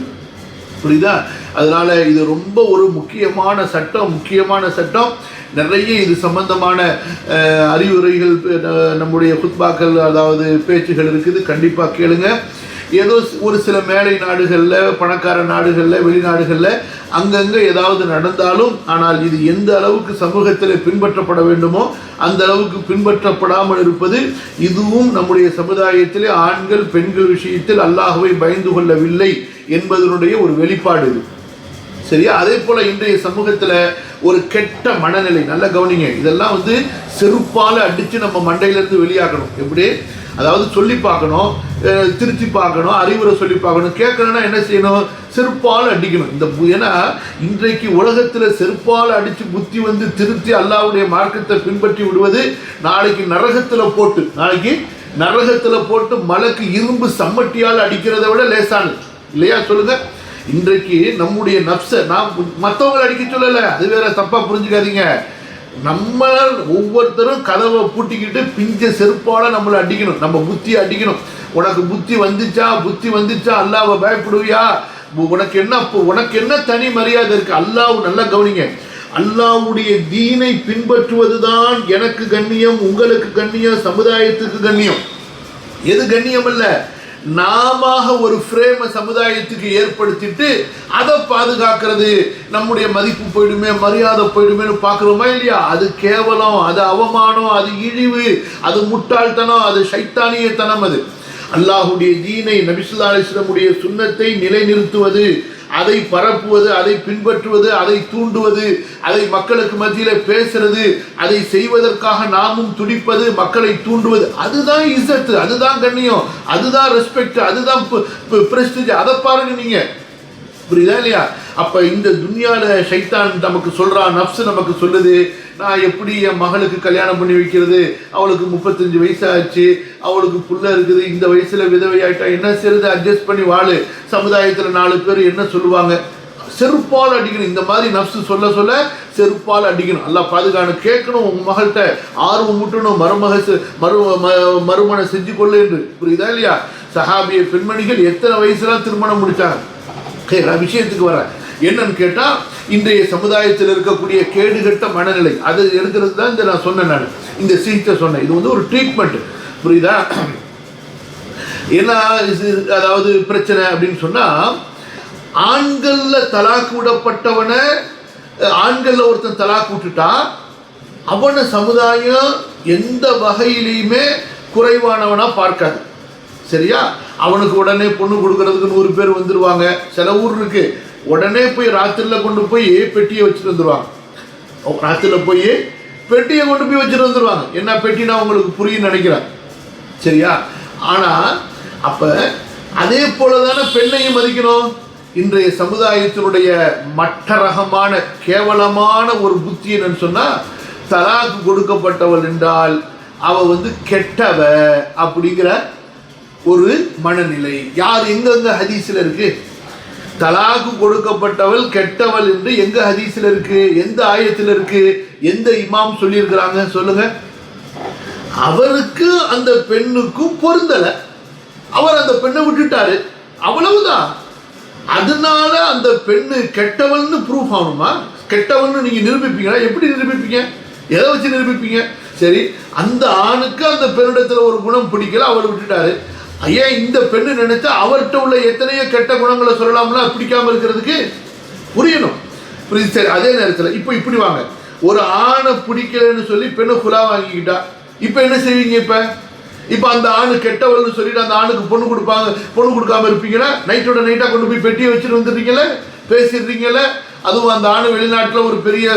Speaker 1: புரியுதா? அதனால இது ரொம்ப ஒரு முக்கியமான சட்டம். நிறைய இது சம்பந்தமான அறிவுரைகள் நம்முடைய குத்பாக்கள், அதாவது பேச்சுகள் இருக்குது. கண்டிப்பாக கேளுங்க. ஏதோ ஒரு சில மேலை நாடுகளில், பணக்கார நாடுகளில், வெளிநாடுகளில் அங்கங்கே ஏதாவது நடந்தாலும், ஆனால் இது எந்த அளவுக்கு சமூகத்தில் பின்பற்றப்பட வேண்டுமோ அந்த அளவுக்கு பின்பற்றப்படாமல் இருப்பது, இதுவும் நம்முடைய சமுதாயத்திலே ஆண்கள் பெண்கள் விஷயத்தில் அல்லாஹ்வை பயந்து கொள்ளவில்லை என்பதனுடைய ஒரு வெளிப்பாடு இது. சரியா? அதே போல இன்றைய சமூகத்தில் ஒரு கெட்ட மனநிலை, நல்ல கவனிங்க, இதெல்லாம் செருப்பால் அடித்து நம்ம மண்டையிலேருந்து வெளியாக்கணும். எப்படி? அதாவது சொல்லி பார்க்கணும், திருச்சி பார்க்கணும், அறிவுரை சொல்லி பார்க்கணும். கேட்கணும்னா என்ன செய்யணும்? செருப்பால் அடிக்கணும். ஏன்னா இன்றைக்கு உலகத்தில் செருப்பால் அடித்து புத்தி திருத்தி அல்லாஹ்வுடைய மார்க்கத்தை பின்பற்றி விடுவது நாளைக்கு நரகத்தில் போட்டு மலைக்கு இரும்பு சம்மட்டியால் அடிக்கிறத விட லேசானது இல்லையா? சொல்லுங்க. இன்றைக்கு நம்முடைய நப்சை நாம் மற்றவங்களை அடிக்க சொல்லலை, அது வேற, தப்பா புரிஞ்சுக்காதீங்க. நம்ம ஒவ்வொருத்தரும் கதவை பூட்டிக்கிட்டு பிஞ்ச செருப்பால நம்மளை அடிக்கணும், நம்ம புத்தியை அடிக்கணும். உனக்கு புத்தி வந்துச்சா அல்லாஹ்வை பயப்படுவியா? உனக்கு என்ன தனி மரியாதை இருக்கு? அல்லாஹ், நல்லா கவனிங்க, அல்லாஹ்வுடைய தீனை பின்பற்றுவதுதான் எனக்கு கண்ணியம், உங்களுக்கு கண்ணியம், சமுதாயத்துக்கு கண்ணியம். எது கண்ணியம் அல்ல, நாம ஒரு ஃப்ரேமை சமுதாயத்துக்கு ஏற்படுத்திட்டு அதை பாதுகாக்கிறது. நம்முடைய மதிப்பு போயிடுமே, மரியாதை போயிடுமேனு பார்க்குறோமா இல்லையா? அது கேவலம், அது அவமானம், அது இழிவு, அது முட்டாள்தனம், அது ஷைத்தானியத்தனம். அது அல்லாஹுடைய தீனை, நபி ஸல்லல்லாஹு அலைஹி வஸல்லம் சுன்னத்தை நிலைநிறுத்துவது, அதை பரப்புவது, அதை பின்பற்றுவது, அதை தூண்டுவது, அதை மக்களுக்கு மத்தியில் பேசுறது, அதை செய்வதற்காக நாமும் துடிப்பது, மக்களை தூண்டுவது, அதுதான் இஸ்ஸத், அதுதான் கண்ணியம், அதுதான் ரெஸ்பெக்ட், அதுதான் பிரஸ்டீஜ். அதை பாருங்க நீங்க. புரியுதா இல்லையா? அப்ப இந்த துன்யால ஷைத்தான் நமக்கு சொல்றான், நப்சு நமக்கு சொல்லுது, நான் எப்படி என் மகளுக்கு கல்யாணம் பண்ணி வைக்கிறது, அவளுக்கு 35 வயசாச்சு, அவளுக்கு புள்ள இருக்குது, இந்த வயசுல விதவையாயிட்டா, என்ன செய்யறது, அட்ஜஸ்ட் பண்ணி வாழு, சமுதாயத்துல 4 பேர் என்ன சொல்லுவாங்க, செருப்பால் அடிக்கணும். இந்த மாதிரி நப்சு சொல்ல செருப்பால் அடிக்கணும். அல்லாஹ் பாதுகாக்கணும். கேட்கணும், உங்க மகள்கிட்ட ஆர்வம் முட்டணும், மறுமணம் செஞ்சு கொள்ளு என்று. புரியுதா இல்லையா? சஹாபிய பெண்மணிகள் எத்தனை வயசுலாம் திருமணம் முடிச்சாங்க. விஷயத்துக்கு வர என்னன்னு கேட்டா, இன்றைய சமுதாயத்தில் இருக்கக்கூடிய கேடுகட்ட மனநிலை அதை எடுக்கிறது தான் இந்த நான் சொன்னேன், இந்த சிகிச்சை சொன்னேன். இது ஒரு ட்ரீட்மெண்ட். புரியுதா? என்ன அதாவது பிரச்சனை அப்படின்னு சொன்னா, ஆண்கள்ல தலாக்கு விடப்பட்டவனை, ஆண்கள்ல ஒருத்தன் தலாக்கு விட்டுட்டா அவனை சமுதாயம் எந்த வகையிலையுமே குறைவானவனா பார்க்காது. சரியா? அவனுக்கு உடனே பொண்ணு கொடுக்கறதுக்கு 100 பேர் வந்துடுவாங்க. சில ஊர் இருக்கு, உடனே போய் ராத்திரில கொண்டு போய் பெட்டியை வச்சுட்டு வந்துடுவாங்க. ராத்திரில போய் பெட்டியை கொண்டு போய் வச்சுட்டு வந்துடுவாங்க. என்ன பெட்டினா உங்களுக்கு புரியும் நினைக்கிறேன். சரியா? ஆனா அப்ப அதே போலதான பெண்ணையும் மதிக்கணும். இன்றைய சமுதாயத்தினுடைய மட்டரகமான கேவலமான ஒரு புத்தி என்னன்னு சொன்னா, தலாக்கு கொடுக்கப்பட்டவள் என்றால் அவ கெட்டவ அப்படிங்கிற ஒரு மனநிலை. யார் எங்க ஹதீஸ்ல இருக்கு? தலாக்கு கொடுக்கப்பட்டவள் கெட்டவள் என்று எங்க ஹதீஸ்ல இருக்கு? எந்த ஆயத்தில் இருக்கு? எந்த இமாம் சொல்லி இருக்கிறாங்க? சொல்லுங்க. அவருக்கு அந்த பெண்ணுக்கும் பொருந்தல, அவர் அந்த பெண்ணை விட்டுட்டாரு, அவ்வளவுதான். அதனால அந்த பெண்ணு கெட்டவள்னு ப்ரூஃப் ஆகணுமா? கெட்டவள்னு நீங்க நிரூபிப்பீங்களா? எப்படி நிரூபிப்பீங்க? எதை வச்சு நிரூபிப்பீங்க? சரி, அந்த ஆணுக்கு அந்த பெண்ணிடத்துல ஒரு குணம் பிடிக்கல, அவர் விட்டுட்டாரு. ஏன் இந்த பெண்ணு நினைச்சா அவர்கிட்ட உள்ள எத்தனையோ கெட்ட குணங்களை சொல்லலாம்ல பிடிக்காம இருக்கிறதுக்கு? புரியணும். புரியுது? சரி, அதே நேரத்தில் இப்போ இப்படி வாங்க, ஒரு ஆணை பிடிக்கலன்னு சொல்லி பெண்ணை குலா வாங்கிக்கிட்டா, இப்போ என்ன செய்வீங்க? இப்போ அந்த ஆணு கெட்டவள்னு சொல்லிட்டு அந்த ஆணுக்கு பொண்ணு கொடுக்காம இருப்பீங்களா? நைட்டோட நைட்டாக கொண்டு போய் பெட்டியை வச்சுட்டு வந்துடுறீங்களே, பேசிடுறீங்களே. அதுவும் அந்த ஆணு வெளிநாட்டில் ஒரு பெரிய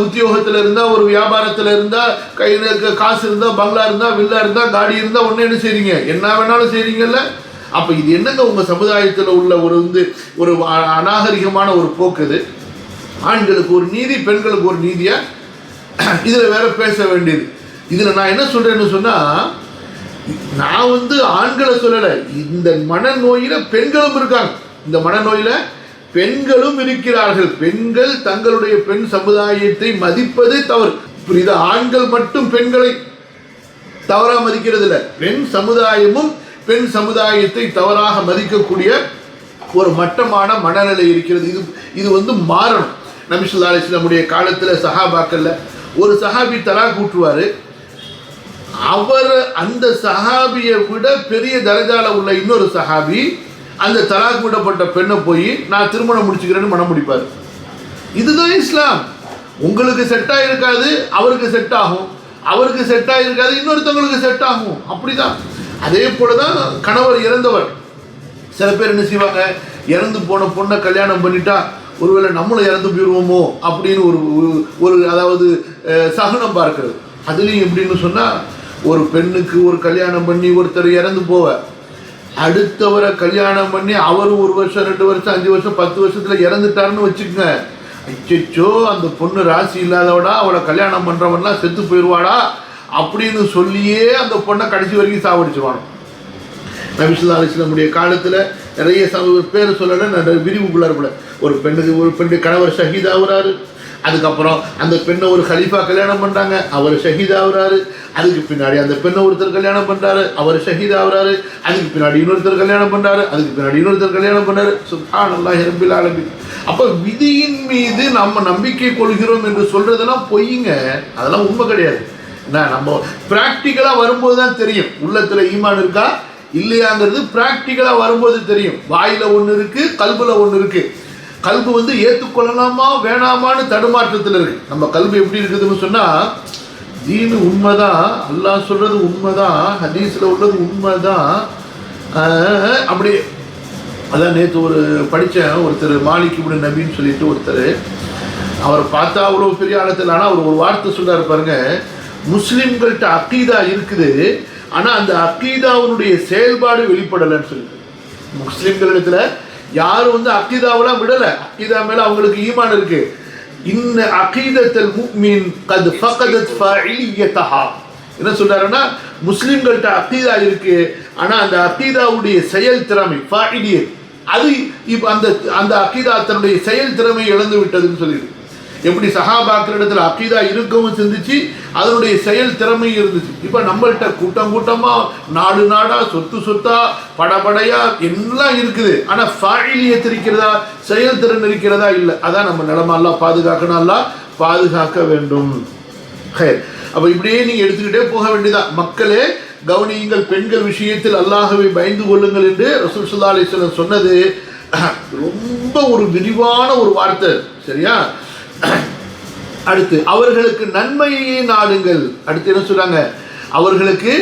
Speaker 1: உத்தியோகத்தில் இருந்தால், ஒரு வியாபாரத்தில் இருந்தால், கையில் காசு இருந்தால், பங்களா இருந்தால், வில்லா இருந்தால், காடி இருந்தால், ஒன்று என்ன செய்றீங்க? என்ன வேணாலும் செய்றீங்கல்ல. அப்போ இது என்னங்க உங்கள் சமுதாயத்தில் உள்ள ஒரு அநாகரிகமான ஒரு போக்கு? இது ஆண்களுக்கு ஒரு நீதி, பெண்களுக்கு ஒரு நீதியா? இதில் வேற பேச வேண்டியது. இதில் நான் என்ன சொல்கிறேன்னு சொன்னால், நான் ஆண்களை சொல்லலை, இந்த மனநோயில் பெண்களும் இருக்காங்க. இந்த மனநோயில் பெண்களும் இருக்கிறார்கள். பெண்கள் தங்களுடைய பெண் சமுதாயத்தை மதிப்பது தவறு. புரியுதா? ஆண்கள் மட்டும் பெண்களை தவறாக மதிக்கிறது இல்லை, பெண் சமுதாயமும் பெண் சமுதாயத்தை தவறாக மதிக்கக்கூடிய ஒரு மட்டமான மனநிலை இருக்கிறது. இது மாறணும். நபி ஸல்லல்லாஹு அலைஹி வஸல்லம் காலத்தில் சஹாபாக்கள்ல ஒரு சஹாபி தலாக் ஊற்றுவார். அவர் அந்த சஹாபியை விட பெரிய தரஜால உள்ள இன்னொரு சஹாபி அந்த தலாக் விடப்பட்ட பெண்ணை போய் நான் திருமணம் முடிச்சுக்கிறேன்னு மனம் முடிப்பார். இதுதான் இஸ்லாம். உங்களுக்கு செட் ஆகிருக்காது, அவருக்கு செட் ஆகும். அவருக்கு செட் ஆகிருக்காது, இன்னொருத்தவங்களுக்கு செட் ஆகும். அப்படிதான். அதே போலதான் கணவர் இறந்தவர். சில பேர் என்ன செய்வாங்க, இறந்து போன பொண்ணை கல்யாணம் பண்ணிட்டா ஒருவேளை நம்மளும் இறந்து போயிடுவோமோ அப்படின்னு ஒரு அதாவது சகுனம் பார்க்கிறது. அதுலேயும் எப்படின்னு சொன்னால், ஒரு பெண்ணுக்கு ஒரு கல்யாணம் பண்ணி ஒருத்தர் இறந்து போவார், அடுத்தவரை கல்யாணம் பண்ணி அவர் 1 வருஷம் 2 வருஷம் 5 வருஷம் 10 வருஷத்தில் இறந்துட்டாருன்னு வச்சுக்கோங்க. அச்சோ, அந்த பொண்ணு ராசி இல்லாதவடா, அவளை கல்யாணம் பண்ணுறவன்லாம் செத்து போயிடுவாடா அப்படின்னு சொல்லியே அந்த பொண்ணை கடைசி வரைக்கும் சாவடிச்சுவானோ. நபி ஸல்லல்லாஹு அலைஹி வஸல்லம் காலத்தில் நிறைய பேர் சொல்லலை, நான் விரிவுக்குள்ளார் கூட. ஒரு பெண்ணு கணவர் ஷஹீத் ஆகுறாரு, அதுக்கப்புறம் அந்த பெண்ணை ஒரு கலீஃபா கல்யாணம் பண்ணுறாங்க, அவர் ஷஹீத் ஆகுறாரு. அதுக்கு பின்னாடி அந்த பெண்ணை ஒருத்தர் கல்யாணம் பண்ணுறாரு, அவர் ஷஹீத் ஆகுறாரு. அதுக்கு பின்னாடி இன்னொருத்தர் கல்யாணம் பண்ணுறாரு, அதுக்கு பின்னாடி இன்னொருத்தர் கல்யாணம் பண்ணாரு. சுப்ஹானல்லாஹி ரப்பில் ஆலமீன். அப்போ விதியின் மீது நம்ம நம்பிக்கை கொள்கிறோம் என்று சொல்றதெல்லாம் பொய்யுங்க, அதெல்லாம் உண்மை கிடையாது. நம்ம ப்ராக்டிக்கலாக வரும்போது தான் தெரியும் உள்ளத்தில் ஈமான் இருக்கா இல்லையாங்கிறது. ப்ராக்டிக்கலாக வரும்போது தெரியும். வாயில் ஒன்று இருக்குது, கல்புல ஒன்று இருக்குது. கல்பு ஏற்றுக்கொள்ளலாமா வேணாமான்னு தடுமாற்றத்தில் இருக்குது. நம்ம கல்பு எப்படி இருக்குதுன்னு சொன்னால், தீனு உண்மைதான், அல்லாஹ் சொல்கிறது உண்மைதான், ஹதீஸில் உள்ளது உண்மைதான். அப்படி அதான் நேற்று படித்தேன், ஒருத்தர் மாலிக் இப்னு நபின்னு சொல்லிட்டு ஒருத்தர், அவரை பார்த்தா அவ்வளோ பெரிய ஆழத்தில். ஆனால் அவர் ஒரு வார்த்தை சொல்றாரு பாருங்க, முஸ்லீம்கள்கிட்ட அக்கீதா இருக்குது, ஆனால் அந்த அக்கீதாவுடைய செயல்பாடு வெளிப்படலைன்னு சொல்லிட்டு. முஸ்லீம்களிடத்தில் யாரும் அக்கீதாவெல்லாம் விடலை, அக்கீதா மேலே அவங்களுக்கு ஈமான் இருக்கு. இன்ன அகீதத்தல் முஃமின் கத் ஃபகதத் ஃபஇலியதஹா. என்ன சொல்றாருன்னா, முஸ்லிம்கள்ட்ட அக்கீதா இருக்கு, ஆனா அந்த அக்கீதாவுடைய செயல் திறமை ஃபஇலியத், அது இப்போ அந்த அக்கீதா தன்னுடைய செயல் திறமை இழந்து விட்டதுன்னு சொல்லியிருக்கு. எப்படி சஹாபாக்களிடத்தில் அக்கீதா இருக்கவும் செஞ்சிச்சு, அதனுடைய செயல் திறமை இருந்துச்சு. இப்போ நம்மள்கிட்ட கூட்டம் கூட்டமாக, நாடு நாடாக, சொத்து சொத்தா, படபடையா எல்லாம் இருக்குது, ஆனால் ஃபஇலியத் இருக்கிறதா, செயல்திறன் இருக்கிறதா இல்லை. அதான் நம்ம நிலமா. எல்லாம் பாதுகாக்கணும், எல்லாம் பாதுகாக்க வேண்டும். அப்போ இப்படியே நீங்கள் எடுத்துக்கிட்டே போக வேண்டியதான். மக்களே கவனியுங்கள், பெண்கள் விஷயத்தில் அல்லாஹ்வை பயந்து கொள்ளுங்கள் என்று ரசூல் ஸல்லல்லாஹு அலைஹி வஸல்லம் சொன்னது ரொம்ப ஒரு விரிவான ஒரு வார்த்தை. சரியா? அடுத்து அவர்களுக்கு நன்மையை நாடுங்கள். அடுத்து என்ன சொல்றாங்க? அவர்களுக்கு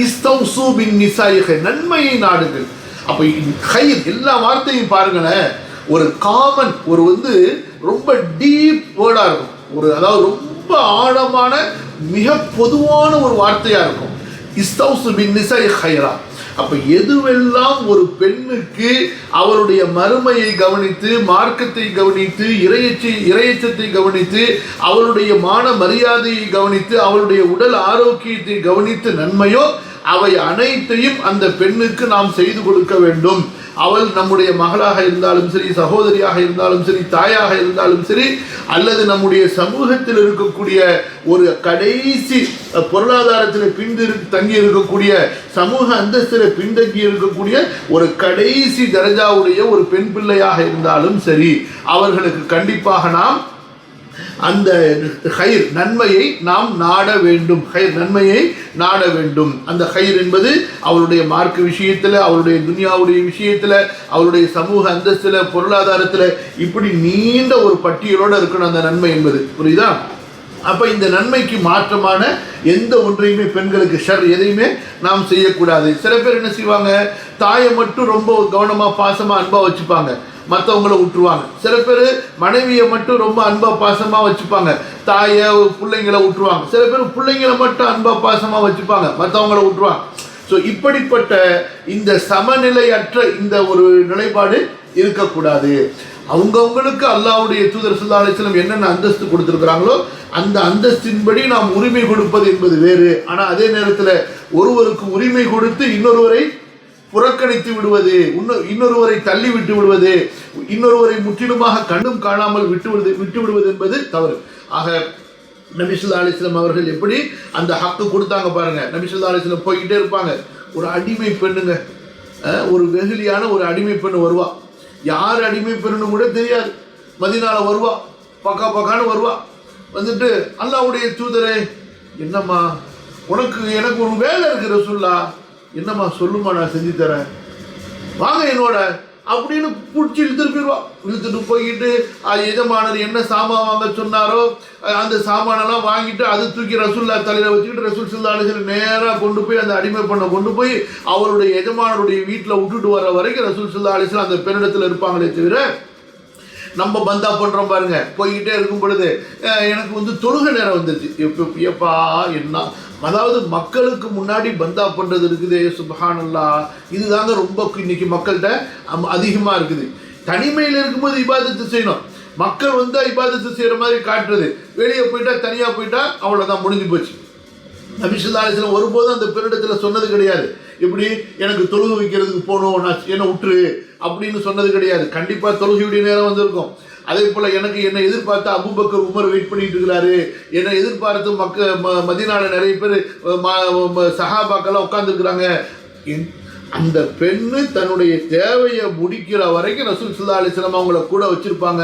Speaker 1: இஸ்தௌசு பின் நிசாயிஹ, நன்மையை நாடுங்கள். அப்போ ஹைர் எல்லா வார்த்தையும் பாருங்களேன், ஒரு காமன், ஒரு ரொம்ப டீப் வேர்டா இருக்கும், அதாவது ரொம்ப ஆழமான மிக பொதுவான ஒரு வார்த்தையா இருக்கும். இஸ்தௌசு பின் நிசாயிஹ ஹைரா. அப்போ எதுவெல்லாம் ஒரு பெண்ணுக்கு அவருடைய மறுமையை கவனித்து, மார்க்கத்தை கவனித்து, இறையச்சத்தை கவனித்து, அவளுடைய மான மரியாதையை கவனித்து, அவளுடைய உடல் ஆரோக்கியத்தை கவனித்து நன்மையோ, அவை அனைத்தையும் அந்த பெண்ணுக்கு நாம் செய்து கொடுக்க வேண்டும். அவள் நம்முடைய மகளாக இருந்தாலும் சரி, சகோதரியாக இருந்தாலும் சரி, தாயாக இருந்தாலும் சரி, அல்லது நம்முடைய சமூகத்தில் இருக்கக்கூடிய ஒரு கடைசி பொருளாதாரத்தில் தங்கி இருக்கக்கூடிய, சமூக அந்தஸ்தில் பின்தங்கி இருக்கக்கூடிய ஒரு கடைசி தரஜாவுடைய ஒரு பெண் பிள்ளையாக இருந்தாலும் சரி, அவர்களுக்கு கண்டிப்பாக நாம் அந்த ஹைர் நன்மையை நாம் நாட வேண்டும். ஹைர் நன்மையை நாட வேண்டும். அந்த ஹைர் என்பது அவருடைய மார்க்க விஷயத்தில், அவருடைய துனியாவுடைய விஷயத்தில், அவருடைய சமூக அந்தஸ்தில், பொருளாதாரத்தில், இப்படி நீண்ட ஒரு பட்டியலோடு இருக்கணும் அந்த நன்மை என்பது. புரியுதா? அப்போ இந்த நன்மைக்கு மாற்றமான எந்த ஒன்றையுமே பெண்களுக்கு ஷர் எதையுமே நாம் செய்யக்கூடாது. சில பேர் என்ன செய்வாங்க, தாயை மட்டும் ரொம்ப கவனமாக பாசமாக அன்பாக வச்சுப்பாங்க, மற்றவங்கள விட்டுருவாங்க. சில பேர் மனைவியை மட்டும் ரொம்ப அன்பா பாசமாக வச்சுப்பாங்க, தாயை பிள்ளைங்களை விட்டுருவாங்க. சில பேர் பிள்ளைங்களை மட்டும் அன்பா பாசமாக வச்சுப்பாங்க, மற்றவங்கள விட்டுருவாங்க. ஸோ இப்படிப்பட்ட இந்த சமநிலையற்ற இந்த ஒரு நிலைப்பாடு இருக்கக்கூடாது. அவங்கவுங்களுக்கு அல்லாஹ்வுடைய தூதர் ஸல்லல்லாஹு அலைஹி வஸல்லம் என்னென்ன அந்தஸ்து கொடுத்துருக்கிறாங்களோ அந்த அந்தஸ்தின்படி நாம் உரிமை கொடுப்பது என்பது வேறு. ஆனால் அதே நேரத்தில் ஒருவருக்கு உரிமை கொடுத்து இன்னொருவரை புறக்கணித்து விடுவது, இன்னொருவரை தள்ளி விட்டு விடுவது, இன்னொருவரை முற்றிலுமாக கண்ணும் காணாமல் விட்டு விடுவது என்பது தவறு. ஆக நபி ஸல்லல்லாஹு அலைஹி வஸல்லம் அவர்கள் எப்படி அந்த ஹக்கு கொடுத்தாங்க பாருங்க. நபி ஸல்லல்லாஹு அலைஹி வஸல்லம் போய்கிட்டே இருப்பாங்க. ஒரு அடிமை பெண்ணுங்க, ஒரு வெகுளியான ஒரு அடிமை பெண்ணு வருவா. யார் அடிமை பெண்ணுன்னு கூட தெரியாது. மதீனால வருவா, பக்கான்னு வருவா. வந்துட்டு அல்லாஹ்வுடைய தூதரே, என்னம்மா எனக்கு ஒரு வேலை இருக்கு ரசூல்லா, என்னம்மா சொல்லுமா, நான் செஞ்சு தரேன், வாங்க என்னோட அப்படின்னு பிடிச்சி இழுத்துட்டு போய்கிட்டு எஜமானர் என்ன சாமான் வாங்க சொன்னாரோ அந்த சாமானெல்லாம் வாங்கிட்டு அதை தூக்கி ரசூல்லா தலையில் வச்சுக்கிட்டு ரசூல் ஸல்லல்லாஹு அலைஹி வஸல்லம் நேராக கொண்டு போய் அந்த அடிமை பெண்ணை கொண்டு போய் அவருடைய எஜமானருடைய வீட்டில் விட்டுட்டு வர வரைக்கும் ரசூல் ஸல்லல்லாஹு அலைஹி வஸல்லம் அந்த பெண்ணிடத்தில் இருப்பாங்களே தவிர, நம்ம பந்தா பண்ணுறோம் பாருங்க. போய்கிட்டே இருக்கும் பொழுது எனக்கு தொழுகை நேரம் வந்துருச்சு, எப்பா என்ன, அதாவது மக்களுக்கு முன்னாடி பந்தா பண்ணுறது இருக்குது. சுப்ஹானல்லாஹ், இதுதாங்க ரொம்ப இன்னைக்கு மக்கள்கிட்ட அதிகமாக இருக்குது. தனிமையில் இருக்கும்போது இபாதத்து செய்யணும், மக்கள் இபாதத்து செய்கிற மாதிரி காட்டுறது. வெளியே போயிட்டா, தனியாக போயிட்டா அவ்வளோதான், முடிஞ்சு போச்சு. நபி ஸல்லல்லாஹு அலைஹி வஸல்லம் ஒருபோதும் அந்த பெண்ணிடத்தில் சொன்னது கிடையாது, இப்படி எனக்கு தொழுகை வைக்கிறதுக்கு போகணும், நான் என்ன விட்டுரு அப்படின்னு சொன்னது கிடையாது. கண்டிப்பாக தொழுகையுடைய நேரம் வந்திருக்கும். அதே போல் என்னை எதிர்பார்த்து அபூபக்கர் உமர் வெயிட் பண்ணிட்டு இருக்கிறாரு, என்னை எதிர்பார்த்து மதீனால நிறைய பேர் சஹாபாக்கெல்லாம் உட்காந்துருக்குறாங்க. அந்த பெண்ணு தன்னுடைய தேவையை முடிக்கிற வரைக்கும் ரசூல் ஸல்லல்லாஹு அலைஹி வஸல்லம் அவங்கள கூட வச்சுருப்பாங்க.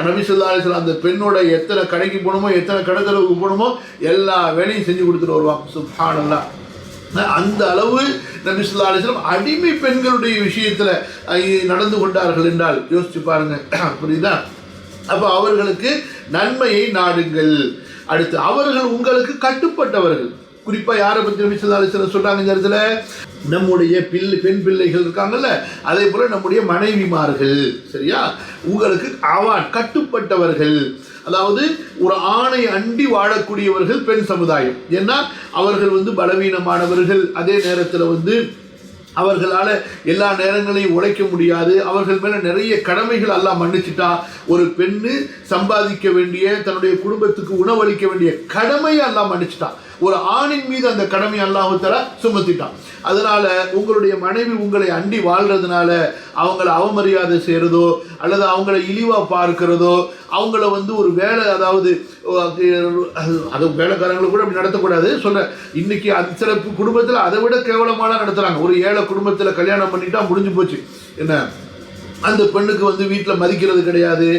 Speaker 1: நபி ஸல்லல்லாஹு அலைஹி வஸல்லம் அந்த பெண்ணோட எத்தனை கடைக்கு போகணுமோ, எத்தனை கடற்கரைக்கு போகணுமோ எல்லா வேலையும் செஞ்சு கொடுத்துட்டு வருவாங்க. சுப்ஹானல்லாஹ். அந்த அளவு நபி ஸல்லல்லாஹு அலைஹி வஸல்லம் அடிமை பெண்களுடைய விஷயத்தில் நடந்து கொண்டார்கள் என்றால் யோசிச்சு பாருங்க. புரியுதா? அப்போ அவர்களுக்கு நன்மையை நாடுங்கள். அடுத்து அவர்கள் உங்களுக்கு கட்டுப்பட்டவர்கள். குறிப்பாக யாரை பற்றி நபி ஸல்லல்லாஹு அலைஹி வஸல்லம் சொல்கிறாங்க இந்த இடத்துல? நம்முடைய பெண் பிள்ளைகள் இருக்காங்கல்ல, அதே போல் நம்முடைய மனைவிமார்கள். சரியா? உங்களுக்கு கட்டுப்பட்டவர்கள், அதாவது ஒரு ஆணை அண்டி வாழக்கூடியவர்கள் பெண் சமுதாயம். ஏன்னா அவர்கள் பலவீனமானவர்கள், அதே நேரத்தில் அவர்களால் எல்லா நேரங்களையும் உழைக்க முடியாது. அவர்கள் மேலே நிறைய கடமைகள் எல்லாம் மன்னிச்சுட்டா. ஒரு பெண்ணு சம்பாதிக்க வேண்டிய, தன்னுடைய குடும்பத்துக்கு உணவளிக்க வேண்டிய கடமையை எல்லாம் மன்னிச்சுட்டான். ஒரு ஆணின் மீது அந்த கடமை அல்லாஹ் தஆலா சுமத்திட்டான். அதனால உங்களுடைய மனைவி உங்களை அண்டி வாழ்றதுனால அவங்கள அவமரியாதை செய்கிறதோ அல்லது அவங்கள இழிவாக பார்க்கிறதோ, அவங்கள ஒரு வேலை, அதாவது அது வேலைக்காரங்களை கூட அப்படி நடத்தக்கூடாது சொல்கிறேன். இன்றைக்கி அது சில குடும்பத்தில் அதை விட கேவலமான நடத்துகிறாங்க. ஒரு ஏழை குடும்பத்தில் கல்யாணம் பண்ணிட்டா முடிஞ்சு போச்சு. என்ன, அந்த பெண்ணுக்கு வீட்டில் மதிக்கிறது கிடையாது,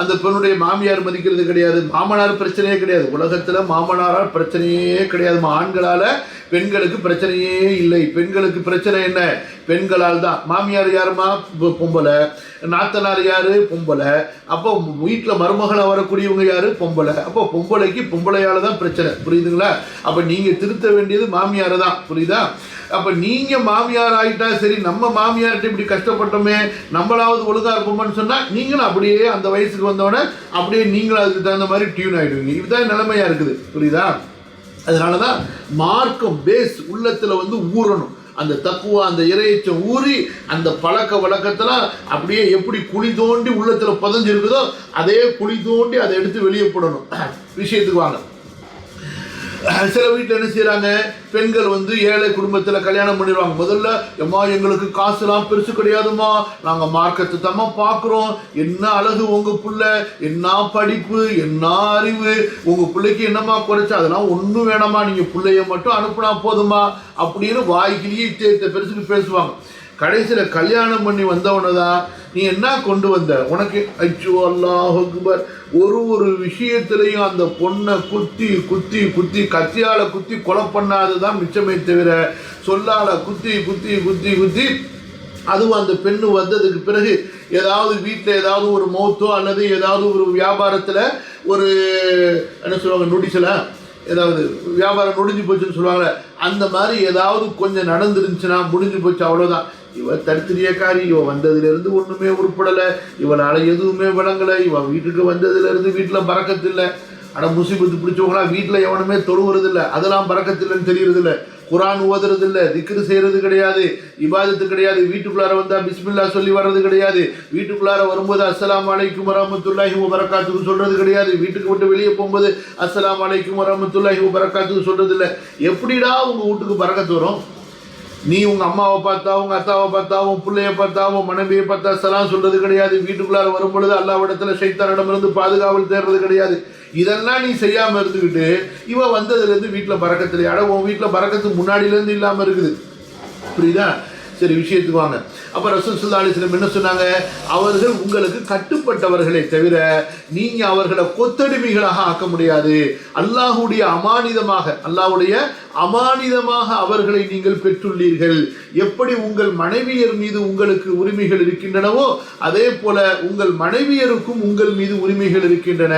Speaker 1: அந்த பெண்ணுடைய மாமியார் மதிக்கிறது கிடையாது, மாமனார் பிரச்சனையே கிடையாது. உலகத்தில் மாமனாரால் பிரச்சனையே கிடையாது. ஆண்களால் பெண்களுக்கு பிரச்சனையே இல்லை. பெண்களுக்கு பிரச்சனை என்ன? பெண்களால் தான். மாமியார் யாருமா? பொம்பளை. நாத்தனார் யார்? பொம்பளை. அப்போ வீட்டில் மருமகளாக வரக்கூடியவங்க யார்? பொம்பளை. அப்போ பொம்பளைக்கு பொம்பளையால் தான் பிரச்சனை. புரியுதுங்களா? அப்போ நீங்கள் திருத்த வேண்டியது மாமியாரை தான். புரியுதா? அப்போ நீங்கள் மாமியார் ஆகிட்டா சரி, நம்ம மாமியார்கிட்ட இப்படி கஷ்டப்பட்டோமே, நம்மளாவது ஒழுங்காக இருப்போம்னு சொன்னால் நீங்களும் அப்படியே அந்த வயசுக்கு வந்தோடனே அப்படியே நீங்களும் அதுக்கு தகுந்த மாதிரி டியூன் ஆகிடுவீங்க. இதுதான் நிலைமையாக இருக்குது. புரியுதா? அதனால தான் மார்க்கம் பேஸ் உள்ளத்தில் ஊறணும். அந்த தக்குவா, அந்த இறையச்சம் ஊறி அந்த பழக்க வழக்கத்தில் அப்படியே எப்படி குழி தோண்டி உள்ளத்தில் புதஞ்சு இருக்குதோ அதே குழி தோண்டி அதை எடுத்து வெளியே போடணும். விஷயத்துக்கு வாங்க. சில வீட்டில் என்ன செய்கிறாங்க, பெண்கள் வந்து ஏழை குடும்பத்தில் கல்யாணம் பண்ணிடுவாங்க. முதல்ல எம்மா எங்களுக்கு காசுலாம் பெருசு கிடையாதுமா, நாங்கள் மார்க்கத்தை தாம்மா பார்க்குறோம், என்ன அழகு உங்கள் பிள்ளை, என்ன படிப்பு, என்ன அறிவு, உங்கள் பிள்ளைக்கு என்னம்மா குறைச்சி, அதெல்லாம் ஒன்றும் வேணாமா, நீங்கள் பிள்ளைய மட்டும் அனுப்புனா போதுமா அப்படின்னு வாய்க்கிலேயே பெருசுக்கு பேசுவாங்க. கடைசியில் கல்யாணம் பண்ணி வந்தவனை தான் நீ என்ன கொண்டு வந்த, உனக்கு அச்சோ அல்லாஹ் அக்பர், ஒரு விஷயத்திலையும் அந்த பொண்ணை குத்தி குத்தி குத்தி கத்தியால் குத்தி கொலை பண்ணாததான் மிச்சமே தவிர சொல்லால குத்தி குத்தி குத்தி குத்தி. அதுவும் அந்த பெண்ணு வந்ததுக்கு பிறகு ஏதாவது வீட்டில் ஏதாவது ஒரு மௌத்தோ அல்லது ஏதாவது ஒரு வியாபாரத்தில் ஒரு என்ன சொல்லுவாங்க நொடிச்சல, ஏதாவது வியாபாரம் நொடிஞ்சு போச்சுன்னு சொல்லுவாங்கள்ல, அந்த மாதிரி ஏதாவது கொஞ்சம் நடந்துருந்துச்சுன்னா முடிஞ்சு போச்சு, அவ்வளோதான். இவ தரித்திரியக்காரி, இவ வந்ததுலேருந்து ஒன்றுமே உருப்படலை, இவனால் எதுவுமே விளங்கலை, இவன் வீட்டுக்கு வந்ததுலேருந்து வீட்டில் பறக்கத்தில்லை. ஆனால் முசீபத்து பிடிச்சவங்களா வீட்டில் எவனுமே தொழுவுறதில்லை, அதெல்லாம் பறக்கத்தில்லைன்னு தெரியறதில்லை, குரான் ஓதுறதில்லை, திக்ரு செய்கிறது கிடையாது, இபாதத்து கிடையாது, வீட்டுக்குள்ளார வந்தால் பிஸ்மில்லா சொல்லி வர்றது கிடையாது, வீட்டுக்குள்ளார வரும்போது அஸ்ஸலாமு அலைக்கும் வரஹ்மத்துல்லாஹி வபரகாத்துஹு சொல்கிறது கிடையாது, வீட்டுக்கு விட்டு வெளியே போகும்போது அஸ்ஸலாமு அலைக்கும் வரஹ்மத்துல்லாஹி வபரகாத்துஹு சொல்கிறது இல்லை. எப்படிடா உங்கள் வீட்டுக்கு பறக்கத்து வரும்? நீ உங்கள் அம்மாவை பார்த்தா, உங்கள் அத்தாவை பார்த்தா, உன் பிள்ளைய பார்த்தா, உன் மனைவியை பார்த்தா சலாம் சொல்கிறது கிடையாது, வீட்டுக்குள்ளார வரும்பொழுது அல்லாஹ்விடத்தில் ஷைத்தானிடமிருந்து பாதுகாவல் தேடுறது கிடையாது. இதெல்லாம் நீ செய்யாமல் இருந்துக்கிட்டு இவன் வந்ததுலேருந்து வீட்டில் பறக்கத்துல அட, உன் வீட்டில் பறக்கத்து முன்னாடியிலேருந்து இல்லாமல் இருக்குது. புரியுதா? சரி, விஷயத்துக்கு வாங்க. அப்போ ரசூல் ஸல்லல்லாஹு அலைஹி வஸல்லம் என்ன சொன்னாங்க, அவர்கள் உங்களுக்கு கட்டுப்பட்டவர்களை தவிர நீங்கள் அவர்களை கொத்தடிமைகளாக ஆக்க முடியாது. அல்லாஹுடைய அமானிதமாக அவர்களை நீங்கள் பெற்றுள்ளீர்கள். எப்படி உங்கள் மனைவியர் மீது உங்களுக்கு உரிமைகள் இருக்கின்றனவோ அதே போல உங்கள் மனைவியருக்கும் உங்கள் மீது உரிமைகள் இருக்கின்றன.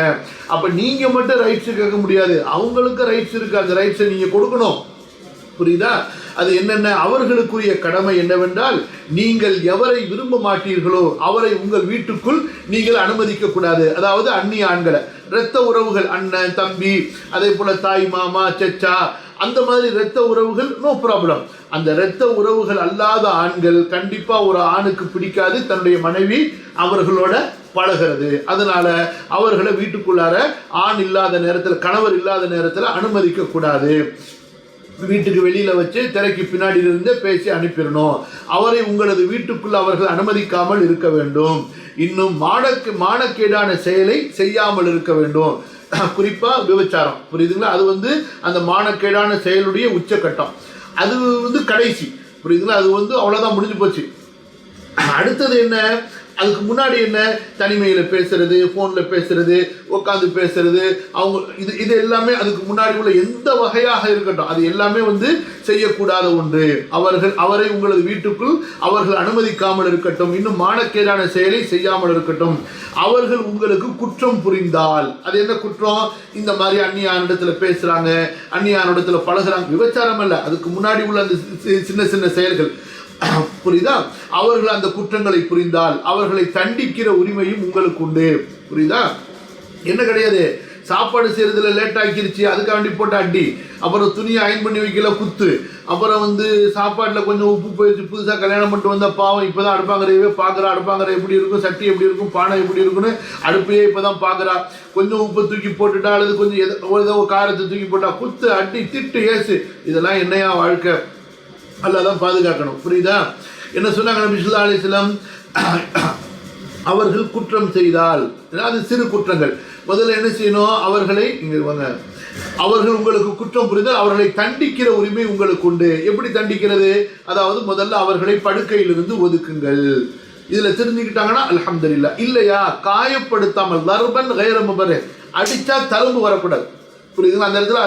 Speaker 1: அப்போ நீங்கள் மட்டும் ரைட்ஸ் கேட்க முடியாது, அவங்களுக்கு ரைட்ஸ் இருக்கு, அந்த ரைட்ஸை நீங்கள் கொடுக்கணும். புரியுதா? அது என்னென்ன அவர்களுக்குரிய கடமை என்னவென்றால், நீங்கள் எவரை விரும்ப மாட்டீர்களோ அவரை உங்கள் வீட்டுக்குள் நீங்கள் அனுமதிக்க கூடாது. அதாவது அந்நிய ஆண்களை, இரத்த உறவுகள், அண்ணன் தம்பி, அதே போல தாய் மாமா சச்சா, அந்த மாதிரி இரத்த உறவுகள் நோ ப்ராப்ளம். அந்த இரத்த உறவுகள் அல்லாத ஆண்கள் கண்டிப்பா ஒரு ஆணுக்கு பிடிக்காது தன்னுடைய மனைவி அவர்களோட பழகிறது. அதனால அவர்களை வீட்டுக்குள்ளார ஆண் இல்லாத நேரத்தில், கணவர் இல்லாத நேரத்தில் அனுமதிக்க கூடாது. வீட்டுக்கு வெளியில் வச்சு திரைக்கு பின்னாடி இருந்து பேசி அனுப்பிடணும். அவரை உங்களது வீட்டுக்குள் அவர்கள் அனுமதிக்காமல் இருக்க வேண்டும். இன்னும் மானக்கேடான செயலை செய்யாமல் இருக்க வேண்டும். குறிப்பாக விபச்சாரம், புரியுதுங்களா? அது வந்து அந்த மானக்கேடான செயலுடைய உச்சக்கட்டம், அது கடைசி, புரியுதுங்களா? அது அவ்வளோதான், முடிஞ்சு போச்சு. அடுத்தது என்ன? அதுக்கு முன்னாடி என்ன? தனிமையில் பேசுறது, ஃபோனில் பேசுறது, உட்காந்து பேசுறது, அவங்க இது எல்லாமே அதுக்கு முன்னாடி உள்ள எந்த வகையாக இருக்கட்டும் அது எல்லாமே செய்யக்கூடாத ஒன்று. அவரை உங்களது வீட்டுக்குள் அவர்கள் அனுமதிக்காமல் இருக்கட்டும். இன்னும் மானக்கேடான செயலை செய்யாமல் இருக்கட்டும். அவர்கள் உங்களுக்கு குற்றம் புரிந்தால், அது என்ன குற்றம்? இந்த மாதிரி அந்நியானிடத்தில் பேசுகிறாங்க, அந்நியானிடத்தில் பழகுறாங்க, விபச்சாரம் அல்ல, அதுக்கு முன்னாடி உள்ள அந்த சின்ன சின்ன செயல்கள், புரியுதா? அவர்கள் அந்த குற்றங்களை புரிந்தால் அவர்களை தண்டிக்கிற உரிமையும் உங்களுக்கு உண்டு. புரியுதா? என்ன கிடையாது, சாப்பாடு செய்யறதுல லேட் ஆக்கிருச்சு அதுக்காண்டி போட்டு அடி, அப்புறம் துணியை அயன் பண்ணி வைக்கல குத்து, அப்புறம் சாப்பாட்டில் கொஞ்சம் உப்பு போயிடுச்சு, புதுசாக கல்யாணம் பண்ணிட்டு வந்தால் பாவம் இப்போதான் அடுப்பாங்கரையவே பார்க்குறா, அடுப்பாங்கரை எப்படி இருக்கும், சட்டி எப்படி இருக்கும், பானை எப்படி இருக்குன்னு அடுப்பையே இப்போ தான் பார்க்குறா. கொஞ்சம் உப்பு தூக்கி போட்டுட்டா அல்லது கொஞ்சம் ஏதோ காரத்தை தூக்கி போட்டா குத்து அடி திட்டு ஏசு, இதெல்லாம் என்னையா வாழ்க்கை? அல்லாஹ் தான் பாதுகாக்கணும். புரியுதா? என்ன சொன்னாங்க நபி ஸல்லல்லாஹு அலைஹி வஸல்லம், அவர்கள் குற்றம் செய்தால், அது சிறு குற்றங்கள், முதல்ல என்ன செய்யணும்? அவர்களை அவர்கள் உங்களுக்கு குற்றம் புரிந்தால் அவர்களை தண்டிக்கிற உரிமை உங்களுக்கு உண்டு. எப்படி தண்டிக்கிறது? அதாவது முதல்ல அவர்களை படுக்கையிலிருந்து ஒதுக்குங்கள். இதுல தெரிஞ்சுக்கிட்டாங்கன்னா அல்ஹம்துலில்லாஹ். இல்லையா, காயப்படுத்தாமல், தர்பன் கைர முபர்ரிஹ், அடிச்சா தழும்பு வரக்கூடாது. புரியுதுங்களா? அந்த இடத்துல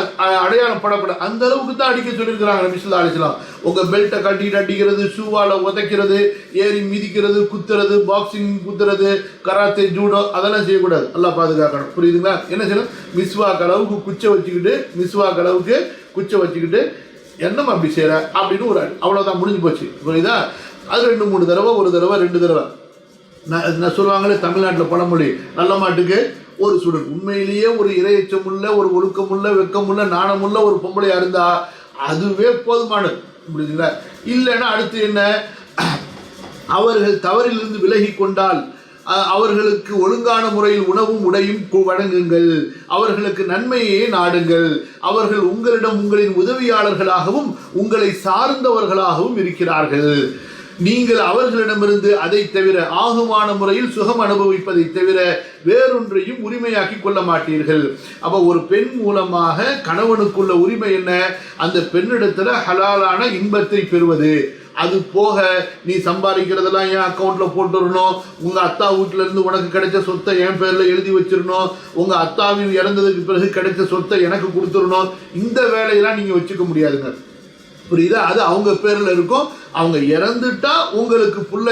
Speaker 1: அடையாளம் படக்கூடாது, அந்த அளவுக்கு தான் அடிக்க சொல்லியிருக்கிறாங்க நபி ஸல்லல்லாஹு அலைஹி வஸல்லம். உங்கள் பெல்ட்டை கட்டிட்டு அடிக்கிறது, ஷூவால் உதைக்கிறது, ஏறி மிதிக்கிறது, குத்துறது, பாக்ஸிங் குத்துறது, கராத்தே, ஜூடோ, அதெல்லாம் செய்யக்கூடாது. அல்லாஹ் பாதுகாக்கணும். புரியுதுங்களா? என்ன செய்யணும்? மிஸ்வாக் அளவுக்கு குச்சை வச்சுக்கிட்டு என்னம்மா அப்படி செய்கிற அப்படின்னு ஒரு அவ்வளோதான், முடிஞ்சு போச்சு. புரியுதா? அது 2-3 தடவை, ஒரு தடவை 2 தடவை. நான் சொல்லுவாங்களே தமிழ்நாட்டில் பழமொழி, நல்ல மாட்டுக்கு ஒரு சுடர். உண்மையிலேயே ஒரு இரையச்சமுள்ள, ஒரு ஒழுக்கமுள்ள, வெக்கமுள்ள, நாணமுள்ள ஒரு பொம்பளையா இருந்தா அதுவே போதுமானது. புரியுதுங்களா? இல்லைன்னா அடுத்து என்ன? அவர்கள் தவறிலிருந்து விலகி கொண்டால் அவர்களுக்கு ஒழுங்கான முறையில் உணவும் உடையும் வழங்குங்கள், அவர்களுக்கு நன்மையே நாடுங்கள். அவர்கள் உங்களிடம் உங்களின் உதவியாளர்களாகவும் உங்களை சார்ந்தவர்களாகவும் இருக்கிறார்கள். நீங்கள் அவர்களிடமிருந்து அதை தவிர ஆகுமான முறையில் சுகம் அனுபவிப்பதை தவிர வேறொன்றையும் உரிமையாக்கி கொள்ள மாட்டீர்கள். அப்போ ஒரு பெண் மூலமாக கணவனுக்குள்ள உரிமை என்ன? அந்த பெண்ணிடத்துல ஹலாலான இன்பத்தை பெறுவது. அது போக நீ சம்பாதிக்கிறதெல்லாம் என் அக்கௌண்ட்ல போட்டுடணும், உங்க அத்தா வீட்டுல இருந்து உனக்கு கிடைச்ச சொத்தை என் பேர்ல எழுதி வச்சிடணும், உங்க அத்தாவின் இறந்ததுக்கு பிறகு கிடைச்ச சொத்தை எனக்கு கொடுத்துடணும். இந்த வேலையெல்லாம் நீங்க வச்சுக்க முடியாதுங்க. புரியுதா? அது அவங்க பேர்ல இருக்கும். அவங்க இறந்துட்டா அவங்களுக்கு புள்ள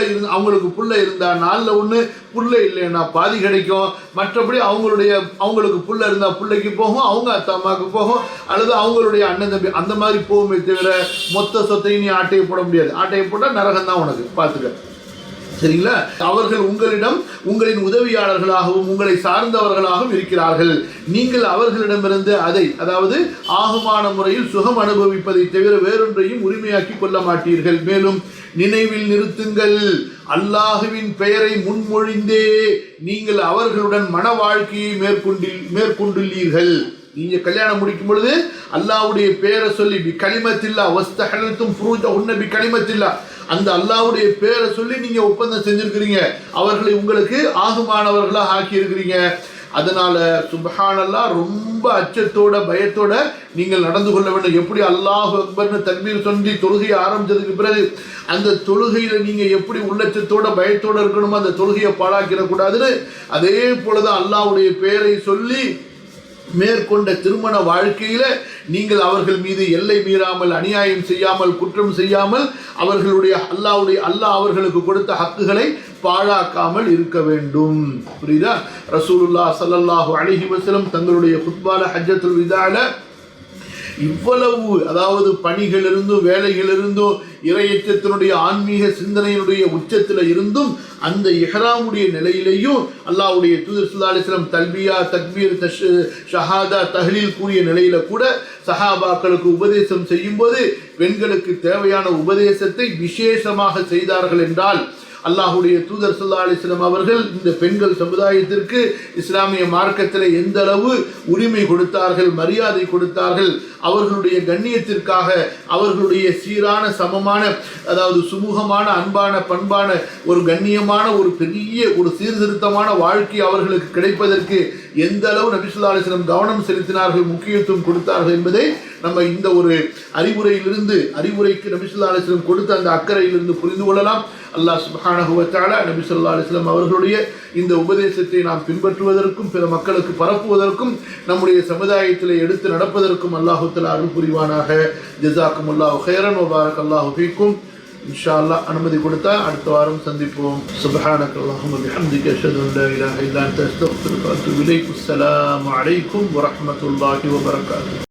Speaker 1: இருந்தா 4ல் 1, புள்ள இல்லைன்னா பாதி கிடைக்கும். மற்றபடி அவங்களுக்கு புள்ள இருந்தா புள்ளைக்கு போகும், அவங்க அத்தா அம்மாவுக்கு போகும், அல்லது அவங்களுடைய அண்ணன் தம்பி அந்த மாதிரி போகுமே தவிர மொத்த சொத்தையும் நீ ஆட்டையை போட முடியாது. ஆட்டையை போட்டால் நரகம் தான் உனக்கு, பார்த்துக்க. சரிங்களா? அவர்கள் உங்களிடம் உங்களின் உதவியாளர்களாகவும் உங்களை சார்ந்தவர்களாகவும் இருக்கிறார்கள். நீங்கள் அவர்களிடமிருந்து அதாவது ஆகுமான முறையில் சுகம் அனுபவிப்பதை தவிர வேறொன்றையும் உரிமையாக்கி கொள்ள மாட்டீர்கள். மேலும் நினைவில் நிறுத்துங்கள், அல்லாஹுவின் பெயரை முன்மொழிந்தே நீங்கள் அவர்களுடன் மன வாழ்க்கையை மேற்கொண்டுள்ளீர்கள். நீங்க கல்யாணம் முடிக்கும் பொழுது அல்லாஹ்வுடைய பெயரை சொல்லி கலிமத்தில்லா வஸ்தஹலத்தும் ஃபுரூஜஹுன்ன பிகலிமத்தில்லா, அந்த அல்லாஹ்வுடைய பேரை சொல்லி நீங்க ஒப்பந்தம் செஞ்சிருக்கிறீங்க. அவர்களை உங்களுக்கு ஆகுமானவர்களாக ஆக்கி இருக்கிறீங்க. அதனால சுப்ஹானல்லாஹ், ரொம்ப அச்சத்தோட பயத்தோட நீங்கள் நடந்து கொள்ள வேண்டும். எப்படி அல்லாஹு அக்பர்னு தக்பீர் சொல்லி தொழுகையை ஆரம்பிச்சதுக்கு பிறகு அந்த தொழுகையில நீங்க எப்படி உள்ளச்சத்தோட பயத்தோட இருக்கணுமோ அந்த தொழுகையை பாழாக்கிடக்கூடாதுன்னு, அதே போலதான் அல்லாஹ்வுடைய பெயரை சொல்லி மேற்கொண்ட திருமண வாழ்க்கையில நீங்கள் அவர்கள் மீது எல்லை மீறாமல், அநியாயம் செய்யாமல், குற்றம் செய்யாமல், அல்லாஹ் அவர்களுக்கு கொடுத்த ஹக்குகளை பாழாக்காமல் இருக்க வேண்டும். புரியுதா? ரசூலுல்லாஹ் ஸல்லல்லாஹு அலைஹி வஸல்லம் தங்களுடைய குத்பால ஹஜ்ஜத்துல் விதால இவ்வளவு, அதாவது பணிகளிலிருந்தும் வேலைகளிலிருந்தும் இறையச்சத்தினுடைய ஆன்மீக சிந்தனையினுடைய உச்சத்தில் இருந்தும் அந்த இஹ்ராமுடைய நிலையிலேயும் அல்லாஹ்வுடைய தூதர் ஸல்லல்லாஹு அலைஹி வஸல்லம் தல்பியா, தக்பீர், ஷஹாதா, தஹ்லீல் கூறிய நிலையில கூட சஹாபாக்களுக்கு உபதேசம் செய்யும் போது பெண்களுக்கு தேவையான உபதேசத்தை விசேஷமாக செய்தார்கள் என்றால், அல்லாஹ்வுடைய தூதர் ஸல்லல்லாஹு அலைஹி வஸல்லம் அவர்கள் இந்த பெண்கள் சமுதாயத்திற்கு இஸ்லாமிய மார்க்கத்தில் எந்த அளவு உரிமை கொடுத்தார்கள், மரியாதை கொடுத்தார்கள், அவர்களுடைய கண்ணியத்திற்காக அவர்களுடைய சீரான சமமான, அதாவது சுமூகமான, அன்பான, பண்பான, ஒரு கண்ணியமான, ஒரு பெரிய ஒரு சீர்திருத்தமான வாழ்க்கை அவர்களுக்கு கிடைப்பதற்கு எந்த அளவு நபி ஸல்லல்லாஹு அலைஹி வஸல்லம் கவனம் செலுத்தினார்கள், முக்கியத்துவம் கொடுத்தார்கள் என்பதை நம்ம இந்த ஒரு அறிவுரைக்கு நபி ஸல்லல்லாஹு அலைஹி வஸல்லம் கொடுத்த அந்த அக்கறையிலிருந்து புரிந்து கொள்ளலாம். அல்லாஹ் சுப்ஹானஹு வ தஆலா நபி ஸல்லல்லாஹு அலைஹி வஸல்லம் அவர்களுடைய இந்த உபதேசத்தை நாம் பின்பற்றுவதற்கும் பிற மக்களுக்கு பரப்புவதற்கும் நம்முடைய சமுதாயத்தில் எடுத்து நடப்பதற்கும் அல்லாஹ் தஆலா அருள் புரிவானாக. ஜஸாக்குமுல்லாஹு கைரன் வ பாரக்கல்லாஹு ஃபீக்கும். இன்ஷா அல்லாஹ் அனுமதி கொடுத்தா அடுத்த வாரம் சந்திப்போம். சுப்ஹானக அல்லாஹும்ம பிஹம்திக அஷ்ஹது அன் லா இலாஹா இல்லா அன்த அஸ்தக்ஃபிருக வ அத்தூபு இலைக். அஸ்ஸலாமு அலைக்கும் வ ரஹ்மத்துல்லாஹி வ பரகாத்துஹு.